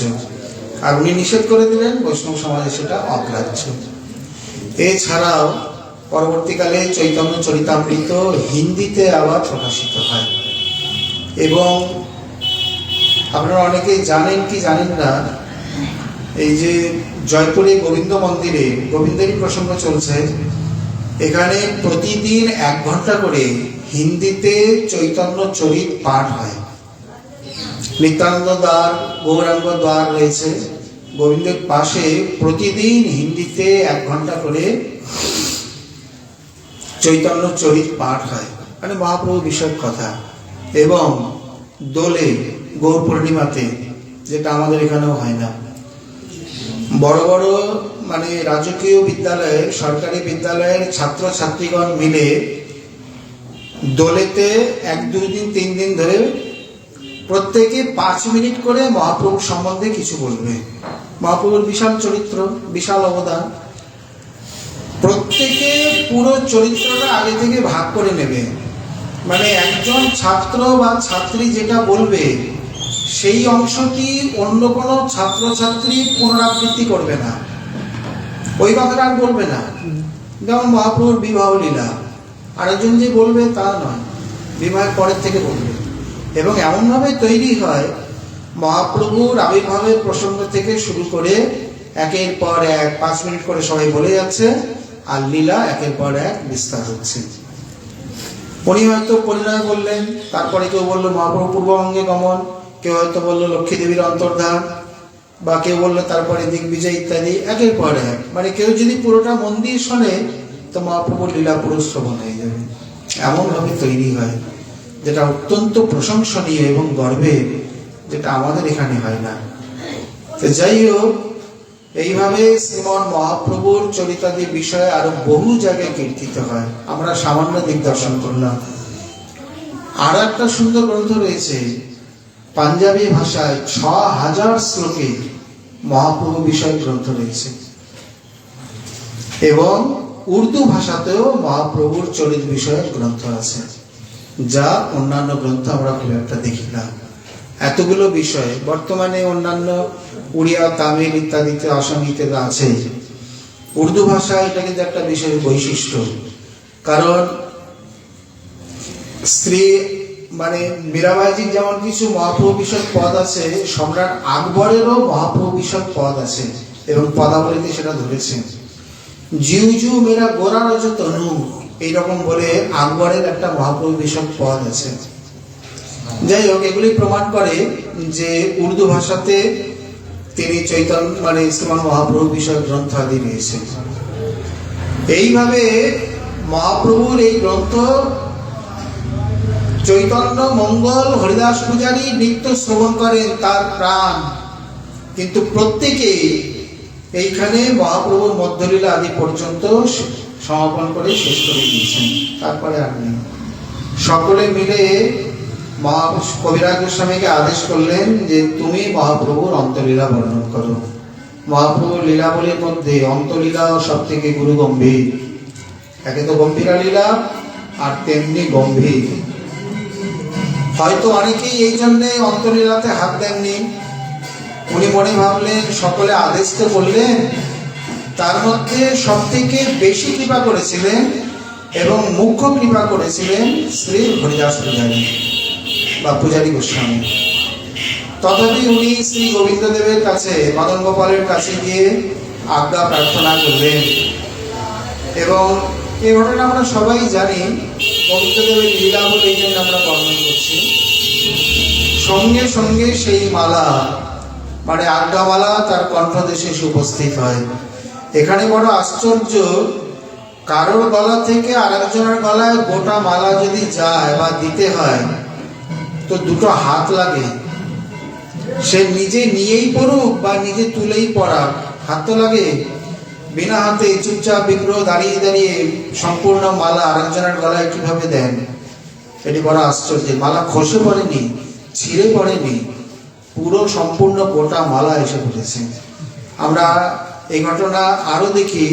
আর উনি নিষেধ করে দিলেন বৈষ্ণব সমাজে সেটা অগ্রাহ্য। এছাড়াও পরবর্তীকালে চৈতন্য চরিতামৃত হিন্দিতে আবার প্রকাশিত হয়। এবং আপনারা অনেকেই জানেন কি জানেন না, এই যে জয়পুরে গোবিন্দ মন্দিরে গোবিন্দেরই প্রসঙ্গ চলছে, এখানে প্রতিদিন 1 ঘন্টা করে হিন্দিতে চৈতন্য চরিত পাঠ হয়। নিত্যানন্দ দ্বার, গৌরাঙ্গ দ্বার রয়েছে গোবিন্দের পাশে, প্রতিদিন হিন্দিতে 1 ঘন্টা করে চৈতন্য চরিত পাঠ হয়, মানে মহাপ্রভু বিষয়ক কথা। এবং দোলে গৌর পূর্ণিমাতে, যেটা আমাদের এখানেও হয় না, বড় বড় মানে রাজকীয় বিদ্যালয়ে, সরকারি বিদ্যালয়ের ছাত্র ছাত্রীগণ মিলে দোলেতে 1, 2 দিন 3 দিন ধরে প্রত্যেকে 5 মিনিট করে মহাপ্রভুর সম্বন্ধে কিছু বলবে। মহাপ্রভুর বিশাল চরিত্র, বিশাল অবদান, প্রত্যেকে পুরো চরিত্রটা আগে থেকে ভাগ করে নেবে। মানে একজন ছাত্র বা ছাত্রী যেটা বলবে সেই অংশটি অন্য কোনো ছাত্রছাত্রী পুনরাবৃত্তি করবে না, ওই কথাটা আর বলবে না। যেমন মহাপ্রভুর বিবাহ লীলা, আরেকজন যে বলবে তা নয়, বিবাহের পরের থেকে বলবে। এবং এমনভাবে তৈরি হয়, মহাপ্রভুর আবির্ভাবের প্রসঙ্গ থেকে শুরু করে একের পর এক 5 মিনিট করে সবাই বলে যাচ্ছে, আর লীলা একের পর এক বিস্তার হচ্ছে। উনি হয়তো পরিণয় বললেন, তারপরে কেউ বললো মহাপ্রভু পূর্ববঙ্গে গমন, কেউ হয়তো বললো লক্ষ্মী দেবীর অন্তর্ধান, বা কেউ বললো তারপরে দিগ্বিজয় ইত্যাদি, একের পর এক। মানে কেউ যদি পুরোটা মন দিয়ে শোনে তো মহাপ্রভুর লীলা পুরো শ্রবণ হয়ে যাবে। এমনভাবে তৈরি হয়, যেটা অত্যন্ত প্রশংসনীয় এবং গর্বের, যেটা আমাদের এখানে হয় না। তো যাই হোক, এইভাবে শ্রীমন মহাপ্রভুর চরিতাদি বিষয়ে আরো বহু জায়গায় কীর্তিত হয়। আমরা সামান্য দিক দর্শন করলাম। আর একটা সুন্দর গ্রন্থ রয়েছে পাঞ্জাবি ভাষায়, 6000 শ্লোকে মহাপ্রভু বিষয়ক গ্রন্থ রয়েছে, এবং উর্দু ভাষাতেও মহাপ্রভুর চরিত বিষয়ক গ্রন্থ আছে, যা অন্যান্য গ্রন্থ আমরা খুব একটা দেখি না। এতগুলো বিষয় বর্তমানে অন্যান্য উড়িয়া, তামিল ইত্যাদিতে, আসামিতে আছে। উর্দু ভাষা এটা কিন্তু একটা বিশেষ বৈশিষ্ট্য, কারণ স্ত্রী মানে মীরাবাইজির যেমন কিছু মহাপ্রভু বিষয়ক পদ আছে, সম্রাট আকবরেরও মহাপ্রভু বিষয়ক পদ আছে, এবং পদাবলীতে সেটা ধরেছেন। জিউ জিউ মেরা গোরা রজ তনু, এইরকম বলে আকবরের একটা মহাপ্রভু বিষয়ক পদ আছে। যাই হোক, এগুলি প্রমাণ করে যে উর্দু ভাষাতে তিনি চৈতন্য মানে শ্রীমান মহাপ্রভু বিষয়ক গ্রন্থ আদি রয়েছে। এইভাবে মহাপ্রভুর এই গ্রন্থ চৈতন্য মঙ্গল হরিদাস পূজারী নিত্য শ্রবণ করেন, তার প্রাণ। কিন্তু প্রত্যেকে এইখানে মহাপ্রভুর মধ্যলীলা আদি পর্যন্ত সমাপন করে শেষ করে দিয়েছেন, তারপরে আর নেই। সকলে মিলে কবিরাজ গোস্বামীকে আদেশ করলেন যে তুমি মহাপ্রভুর অন্তলীলা বর্ণন করো। মহাপ্রভুর লীলাবলীর মধ্যে অন্তলীলা সব থেকে গুরু গম্ভীর। একে তো গম্ভীরা লীলা, আর তেমনি গম্ভীর। হয়তো অনেকেই এই জন্যে অন্তলীলাতে হাত দেননি। উনি মনে ভাবলেন সকলে আদেশ তো করলেন, তার মধ্যে সব থেকে বেশি কৃপা করেছিলেন এবং মুখ্য কৃপা করেছিলেন শ্রী হরিদাস পূজারী বা পূজারী গোস্বামী। তথাপি উনি শ্রী গোবিন্দদেবের কাছে, মদন গোপালের কাছে গিয়ে আজ্ঞা প্রার্থনা করলেন। এবং এই ঘটনা আমরা সবাই জানি, গোবিন্দদেবের লীলা বলে এই জন্য আমরা বর্ণন করছি। সঙ্গে সঙ্গে সেই মালা মানে আজ্ঞামালা তার কণ্ঠদেশে উপস্থিত হয়। এখানে বড় আশ্চর্য, কারোর গলা থেকে আরেকজনের গলায় গোটা মালা যদি যায় বা দিতে হয় তো 2টো হাত লাগে। সে নিজে নিয়েই পড়ুক বা নিজে তুলেই পড়াক, হাত তো লাগে। বিনা হাতে চুপচাপ বিগ্রহ দাঁড়িয়ে দাঁড়িয়ে সম্পূর্ণ মালা আরেকজনের গলায় কিভাবে দেন? এটি বড় আশ্চর্য। মালা খসে পড়েনি, ছিঁড়ে পড়েনি, পুরো সম্পূর্ণ গোটা মালা এসে পড়েছে। আমরা এই ঘটনা আরো দেখি,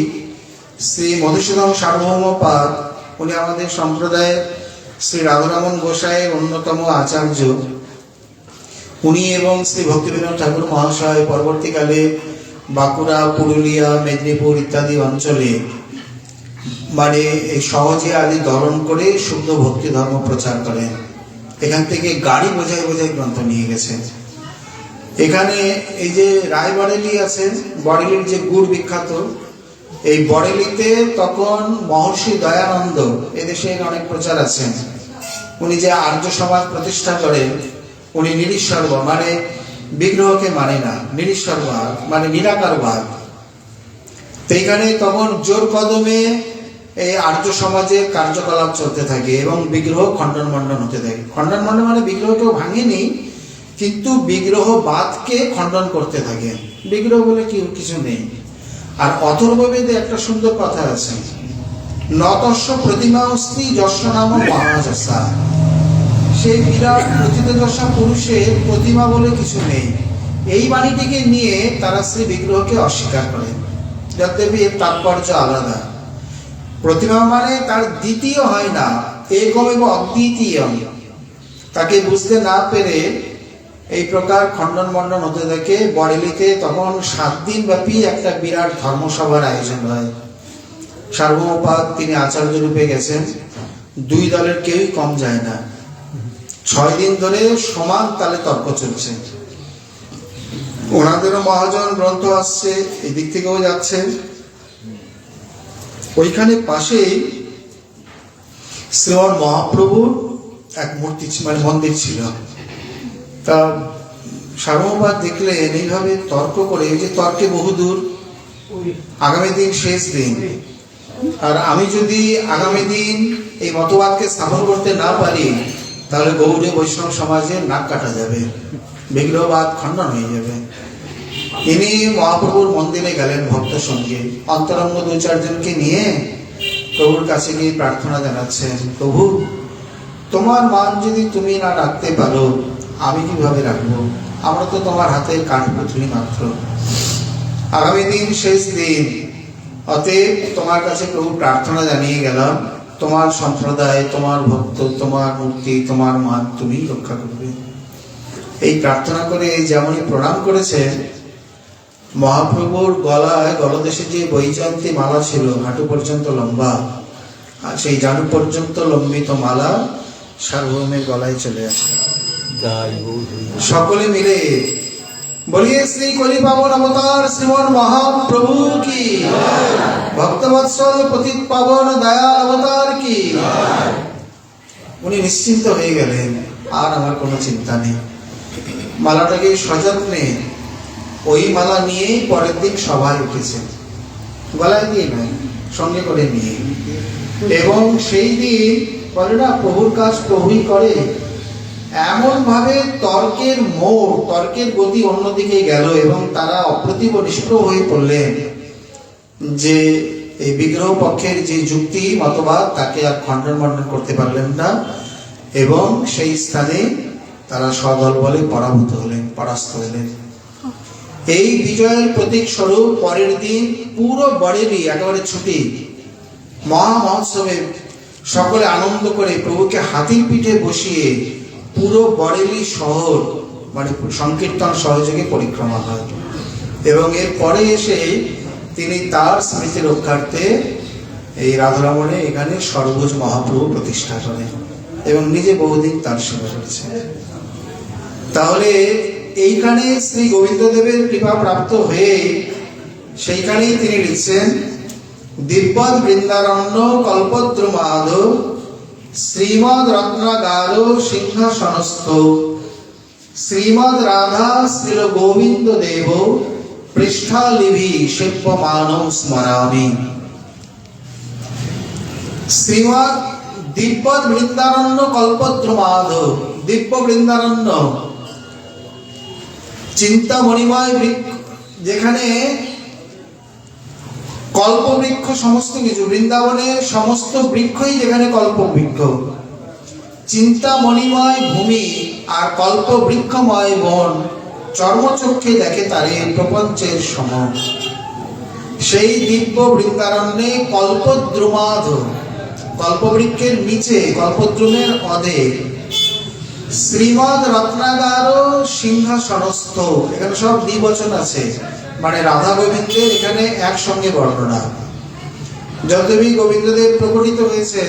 শ্রী মধুসূদন সার্বভৌমপাদ, উনি আমাদের সম্প্রদায়ের শ্রী রাধারমণ গোসাইয়ের অন্যতম আচার্য। উনি এবং শ্রী ভক্তিবিনোদ ঠাকুর মহাশয় পরবর্তীকালে বাঁকুড়া, পুরুলিয়া, মেদিনীপুর ইত্যাদি অঞ্চলে মানে এই সহজে আদি দলন করে শুদ্ধ ভক্তি ধর্ম প্রচার করেন। এখান থেকে গাড়ি বোঝাই বোঝাই গ্রন্থ নিয়ে গেছেন। এখানে এই যে রায়বরেলি আছে, বরেলির যে গুড় বিখ্যাত, এই বরেলিতে তখন মহর্ষি দয়ানন্দ, এদেশের অনেক প্রচার আছেন, উনি যে আর্য সমাজ প্রতিষ্ঠা করেন, উনি নিরীশ্বর মানে বিগ্রহকে মানে না, নিরীশ্বরবাদ মানে নিরাকারবাদ। তো এইখানে তখন জোর কদমে এই আর্য সমাজের কার্যকলাপ চলতে থাকে এবং বিগ্রহ খণ্ডন মণ্ডন হতে থাকে। খণ্ডন মণ্ডন মানে বিগ্রহ কেউ ভাঙেনি, কিন্তু বিগ্রহবাদকে খণ্ডন করতে থাকে। বিগ্রহ বলে কিছু নেই। আর অথর্ববেদে একটা সুন্দর কথা আছে, নতস্য প্রতিমা অস্তি যশ নাম মহাযশা। সেই বিরাট প্রথিতযশা পুরুষের প্রতিমা বলে কিছু নেই, এই বাণীটিকে নিয়ে তারা শ্রী বিগ্রহকে অস্বীকার করে। যদ্যপি এর তাৎপর্য আলাদা। প্রতিমা মানে তার দ্বিতীয় হয় না, একম এবং অদ্বিতীয়। তাকে বুঝতে না পেরে এই প্রকার খণ্ডন মণ্ডন হতে থাকে। বরেলিতে তখন 7 দিন ব্যাপী একটা বিরাট ধর্মসভার আয়োজন হয়। সার্বভৌমপাদ তিনি আচার্য রূপে গেছেন, 2 দলের কেউই কম যায় না। 6 দিন ধরে সমান তালে তর্ক চলছে। ওনাদেরও মহাজন গ্রন্থ আসছে, এই দিক থেকেও যাচ্ছে। ওইখানে পাশেই শ্রীমন মহাপ্রভুর এক মূর্তি মানে মন্দির ছিল। তা সার্বভৌমপাদ দেখলেন এইভাবে তর্ক করে, এই যে তর্কে বহুদূর, আগামী দিন শেষ দিন, আর আমি যদি আগামী দিন এই মতবাদকে স্থাপন করতে না পারি, তাহলে গৌড়ীয় বৈষ্ণব সমাজে নাক কাটা যাবে, বিগ্রহবাদ খণ্ডন হয়ে যাবে। ইনি মহাপ্রভুর মন্দিরে গেলেন ভক্ত সঙ্গে, অন্তরঙ্গ 2-4 জনকে নিয়ে প্রভুর কাছে গিয়ে প্রার্থনা জানাচ্ছেন, প্রভু তোমার মান যদি তুমি না রাখতে পারো, আমি কিভাবে রাখবো? আমরা তো তোমার হাতের কাঠপুতলি মাত্র। আগামী দিন শেষ দিন, অতএব তোমার কাছে প্রভু প্রার্থনা জানিয়ে গেলাম, তোমার সম্প্রদায়, তোমার ভক্ত, তোমার মূর্তি, তোমার মান তুমি রক্ষা করবে। এই প্রার্থনা করে যেমনই প্রণাম করেছে, মহাপ্রভুর গলায় গলদেশে যে বৈজয়ন্তী মালা ছিল হাঁটু পর্যন্ত লম্বা, আর সেই জানু পর্যন্ত লম্বিত মালা সার্বভৌমের গলায় চলে আসে। সকলে মিলে বলিয়ে শ্রী কলি পাবন অবতার শ্রীমন মহাপ্রভু কি, ভক্তবৎসল পতিত পাবন দয়াল অবতার কি। উনি নিশ্চিন্ত হয়ে গেলেন, আর আমার কোনো চিন্তা নেই। মালাটাকে সযত্নে ওই মালা নিয়েই পরের দিন সভায় উঠেছেন, গলায় দিয়ে নয়, সঙ্গে করে নিয়ে। এবং সেই দিন বলে না, প্রভুর কাজ প্রভুই করে, এমন ভাবে তর্কের মোড়, তর্কের গতি অন্যদিকে গেল এবং তারা অপ্রতিভ নিষ্প্রভ হয়ে পড়লেন যে এই বিগ্রহ পক্ষের যে যুক্তি মতবাদ, তাকে আর খণ্ডন মণ্ডন করতে পারলেন না এবং সেই স্থানে তারা সদল বলে পরাভূত হলেন, পরাস্ত হলেন। এই বিজয়ের প্রতীক স্বরূপ পরের দিন পুরো বরেলি একেবারে ছুটি, মহা মহোৎসবে সকলে আনন্দ করে প্রভুকে হাতির পিঠে বসিয়ে পুরো বরেলি শহর মানে সংকীর্তন সহযোগে পরিক্রমা হয়। এবং এর পরে এসে তিনি তার স্মৃতি রক্ষার্থে এই রাধারমণে এখানে সর্বজ মহাপ্রভু প্রতিষ্ঠা করেন এবং নিজে বহুদিন তার সেবা করেছেন। তাহলে এইখানে শ্রী গোবিন্দদেবের কৃপা প্রাপ্ত হয়ে সেইখানেই তিনি লিখছেন, দিব্যদ বৃন্দারণ্য কল্পদ্রুমাদ শ্রীমদ রত্নাগার সিংহাসনস্থ শ্রীমদ রাধা শ্রীল গোবিন্দ দেব পৃষ্ঠালিভি শিল্পমান স্মরামি। শ্রীমদ দিব্যদ বৃন্দারণ্য কল্পদ্রুমাদ, দিব্য বৃন্দারণ্য চিন্তামণিময় বৃক্ষ, যেখানে কল্পবৃক্ষ সমস্ত কিছু, বৃন্দাবনের সমস্ত বৃক্ষই যেখানে কল্পবৃক্ষ, চিন্তামণিময় ভূমি আর কল্পবৃক্ষময় বন, চর্মচক্ষে দেখে তারে প্রপঞ্চের সম। সেই দিব্য বৃন্দারণ্যে কল্পদ্রুমাধ, কল্পবৃক্ষের নিচে কল্পদ্রুমের অধে শ্রীমদ রত্নাগার সিংহাসনস্থ, এখানে সব দ্বিবচন আছে, মানে রাধা গোবিন্দের এখানে একসঙ্গে বর্ণনা। যদ্যপি গোবিন্দদেব প্রকটিত হয়েছে,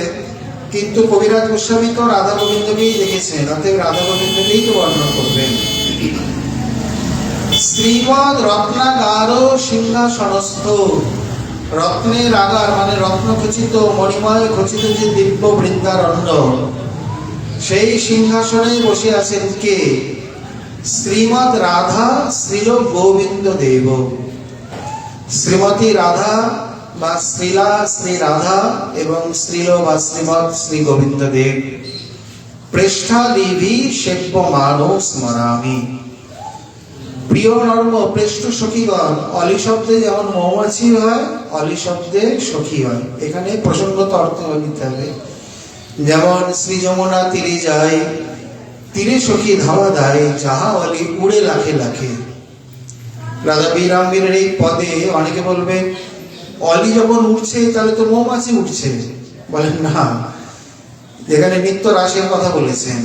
কিন্তু কবিরাজ গোস্বামী তো রাধা গোবিন্দকেই দেখেছেন, অতএব রাধা গোবিন্দকেই তো বর্ণনা করবেন। শ্রীমদ রত্নাগার সিংহাসনস্থ, রত্নের আগার মানে রত্ন খচিত মণিময় খচিত যে দিব্য বৃন্দারণ্য, সেই সিংহাসনে বসে আছেন কে? শ্রীমদ রাধা শ্রীল গোবিন্দ দেব। শ্রীমতী রাধা বা শ্রীলা শ্রী রাধা এবং শ্রীল বা শ্রীমৎ শ্রী গোবিন্দ দেব। পৃষ্ঠালিভি সেব্যমান স্মরামি। প্রিয় নর্ম পৃষ্ঠ সখীগণ, অলি শব্দে যেমন মৌমাছি হয়, অলি শব্দে সখী হয়। এখানে প্রসঙ্গত অর্থ নিতে হবে। যেমন শ্রী যমুনা তীরে যায়, তীরে সখী ধাওয়া দেয়, যাহা অলি উড়ে লাখে লাখে। রাধা বীরাঙ্গীরের এই পদে অনেকে বলবে অলি যখন উঠছে তাহলে তো মৌমাছি উঠছে। বলেন না, এখানে নিত্য রাশির কথা বলেছেন।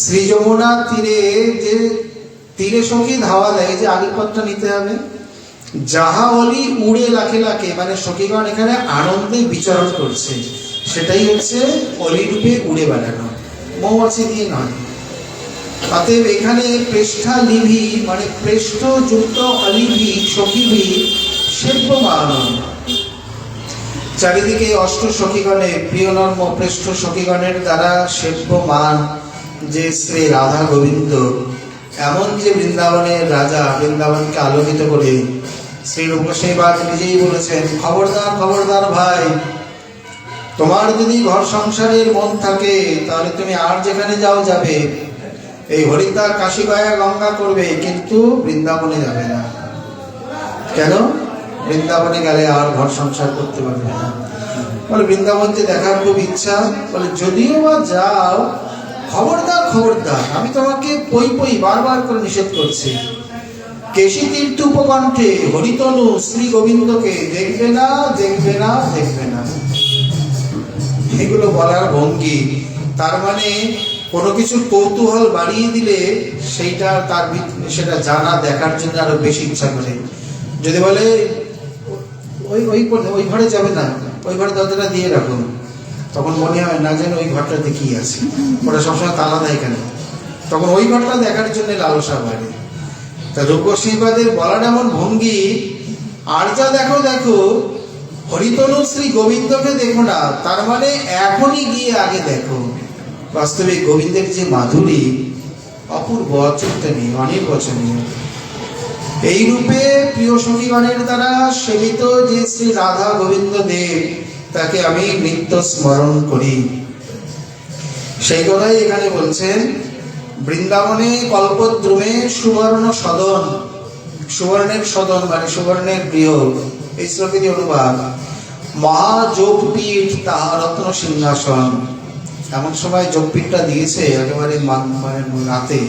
শ্রী যমুনা তীরে যে তীরে সখী ধাওয়া দেয়, যে আগের পথটা নিতে হবে। যাহা অলি উড়ে লাখে লাখে, মানে সখীগণ এখানে আনন্দে বিচরণ করছে, সেটাই হচ্ছে অলি রূপে উড়ে বেড়ানো, মৌমাছি দিয়ে নয়। অতএব এখানে পৃষ্ঠা লিভি মানে পৃষ্ঠ যুক্ত অলিভি সখীভি সেব্যমান। চারিদিকে অষ্ট সখীগণে প্রিয় নর্ম পৃষ্ঠ সখীগণের দ্বারা সেব্যমান যে শ্রী রাধা গোবিন্দ, এমন যে বৃন্দাবনের রাজা, বৃন্দাবনকে আলোকিত করে শ্রী রূপ গোস্বামীপাদ নিজেই বলেছেন, খবরদার খবরদার ভাই, তোমার যদি ঘর সংসারের মন থাকে তাহলে তুমি আর যেখানে যাও যাবে, এই হরিদ্বার কাশী গয়া গঙ্গা করবে, কিন্তু বৃন্দাবনে যাবে না। কেন? বৃন্দাবনে গেলে আর ঘর সংসার করতে পারবে না। বলে বৃন্দাবন যে দেখার খুব ইচ্ছা, বলে যদিও বা যাও, খবরদার খবরদার, আমি তোমাকে পই পই বারবার করে নিষেধ করছি, কেশী তীর্থ উপকণ্ঠে হরিতনু শ্রী গোবিন্দকে দেখবে না, দেখবে না, দেখবে না। এগুলো বলার ভঙ্গি, তার মানে কোনো কিছুর কৌতূহল বাড়িয়ে দিলে সেইটা তার সেটা জানা দেখার জন্য আরো বেশি ইচ্ছা করে। যদি বলে ওই ওই ওই ঘরে যাবে না, ওই ঘরে দরজাটা দিয়ে রাখুন, তখন মনে হয় না যেন ওই ঘরটাতে কি আছে, ওরা সবসময় তালা দেয় কেন, তখন ওই ঘরটা দেখার জন্য লালসা বাড়ে। তা রূপ গোস্বামীপাদের বলার এমন ভঙ্গি, আর যা দেখো দেখো, হরিতনু শ্রী গোবিন্দকে দেখো না, তার মানে এখনই গিয়ে আগে দেখো। বাস্তবিক গোবিন্দের যে মাধুরী অপূর্ব, অচিন্তনীয়, অনির্বচনীয়। এই রূপে প্রিয় সখীগণের দ্বারা সেবিত যে শ্রী রাধা গোবিন্দ দেব, তাকে আমি নিত্য স্মরণ করি। সেই কথাই এখানে বলছেন, বৃন্দাবনে কল্পদ্রুমে সুবর্ণ সদন, সুবর্ণের সদন মানে সুবর্ণের গৃহ, এই শ্লোকেরই অনুবাদ। মহাযোগপীঠ তাহা রত্ন সিংহাসন। এমন সময় যোগপীঠটা দিয়েছে একেবারে মানে রাতে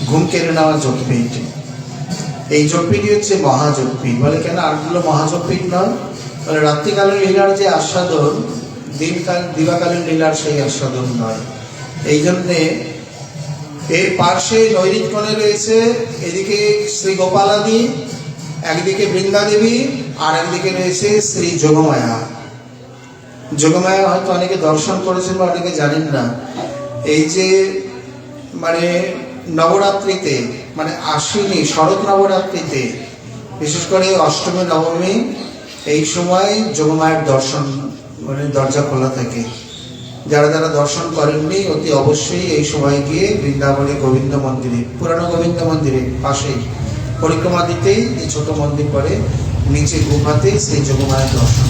ঘুম কেড়ে নেওয়া যোগপীঠ। এই যোগপীঠই হচ্ছে মহাযোগপীঠ। বলে কেন আরগুলো মহাযোগপীঠ নয়? বলে রাত্রিকালীন লীলার যে আস্বাদন, দিবাকালীন লীলার সেই আস্বাদন নয়। এই জন্যে এর পার্শ্বে নৈরিতকোণে রয়েছে এদিকে শ্রী গোপালাদি, একদিকে বৃন্দাদেবী, আর একদিকে রয়েছে শ্রী যোগমায়া। যোগমায়া হয়তো অনেকে দর্শন করেছেন বা অনেকে জানেন না। এই যে মানে নবরাত্রিতে, মানে আশ্বিনী শরৎ নবরাত্রিতে, বিশেষ করে অষ্টমী নবমী, এই সময় যোগমায়ের দর্শন মানে দরজা খোলা থাকে। যারা যারা দর্শন করেননি অতি অবশ্যই এই সময় গিয়ে বৃন্দাবনে গোবিন্দ মন্দিরে, পুরানো গোবিন্দ মন্দিরে পাশেই পরিক্রমা দিতেই এই ছোট মন্দির পরে নিচে গুহাতে সেই যোগমায়ের দর্শন।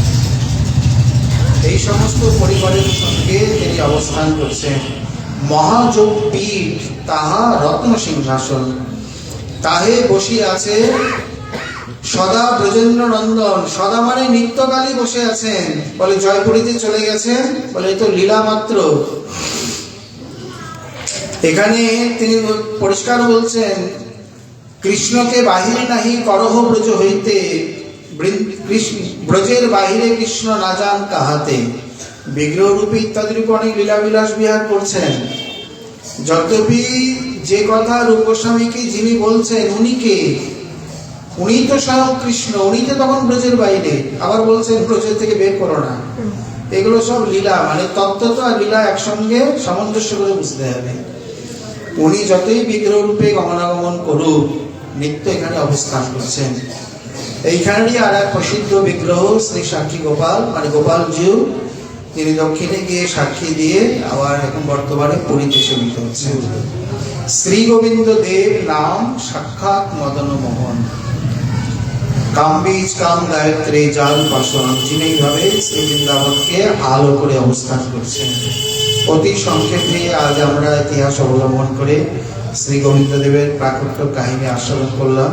এই সমস্ত পরিবারের সঙ্গে তিনি অবস্থান করছেন। মহাযোগপীঠ তাহা রত্ন সিংহাসন, তাহে বসিয়ে আছে সদা ব্রজেন্দ্র নন্দন। সদা মানে নিত্যকালই বসে আছেন। বলে জয়পুরীতে চলে গেছেন, বলে এই তো লীলা মাত্র। এখানে তিনি পরিষ্কার বলছেন, কৃষ্ণকে বাহিরে নাহি করহ ব্রজ হইতে, ব্রজের বাহিরে কৃষ্ণ না যান কাহাতে। বিগ্রহ রূপে ইত্যাদি রূপে অনেক লীলাবিলাস বিহার করছেন। যদ্যপি যে কথা রূপ গোস্বামীকে যিনি বলছেন উনি কে? উনি তো স্বয়ং কৃষ্ণ, উনি তো তখন ব্রজের বাইরে, আবার বলছেন ব্রজের থেকে বের করো না। এগুলো সব লীলা, মানে তত্ত্ব আর লীলা একসঙ্গে সামঞ্জস্য করে বুঝতে হবে। উনি যতই বিগ্রহ রূপে গমনাগমন করুক, নিত্য এখানে অবস্থান করছেন। এইখানেরই আর এক প্রসিদ্ধ বিগ্রহ শ্রী সাক্ষী গোপাল, মানে গোপাল জিউ, তিনি দক্ষিণে গিয়ে সাক্ষী দিয়ে আবার এখন বর্তমানে পুরীতে সেবিত হচ্ছেন। শ্রী গোবিন্দ দেব নাম সাক্ষাৎ মদন মোহন, কামবীজ কাম গায়ত্রী জাল পাশন, যিনি এইভাবে শ্রী বৃন্দাবনকে আলো করে অবস্থান করছেন। অতি সংক্ষেপে আজ আমরা ইতিহাস অবলম্বন করে শ্রী গোবিন্দ দেবের প্রাকট্য কাহিনী আস্বাদন করলাম।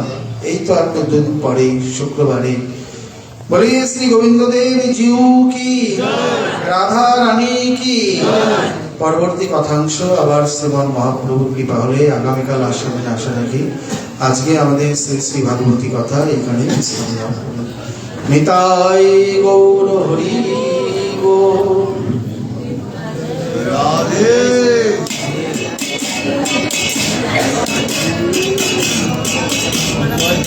এই তো আর দুদিন পরে শুক্রবারে বলি শ্রী গোবিন্দ দেব জিউ কি, রাধা রানী কি। পরবর্তী কথাংশ আবার শ্রীমন মহাপ্রভুর কৃপা হলে আগামীকাল আশ্রমে আশা রাখি। আজকে আমাদের শ্রী শ্রী ভাগবতী কথা এখানে নিতাই গৌর হরি গো রাধে।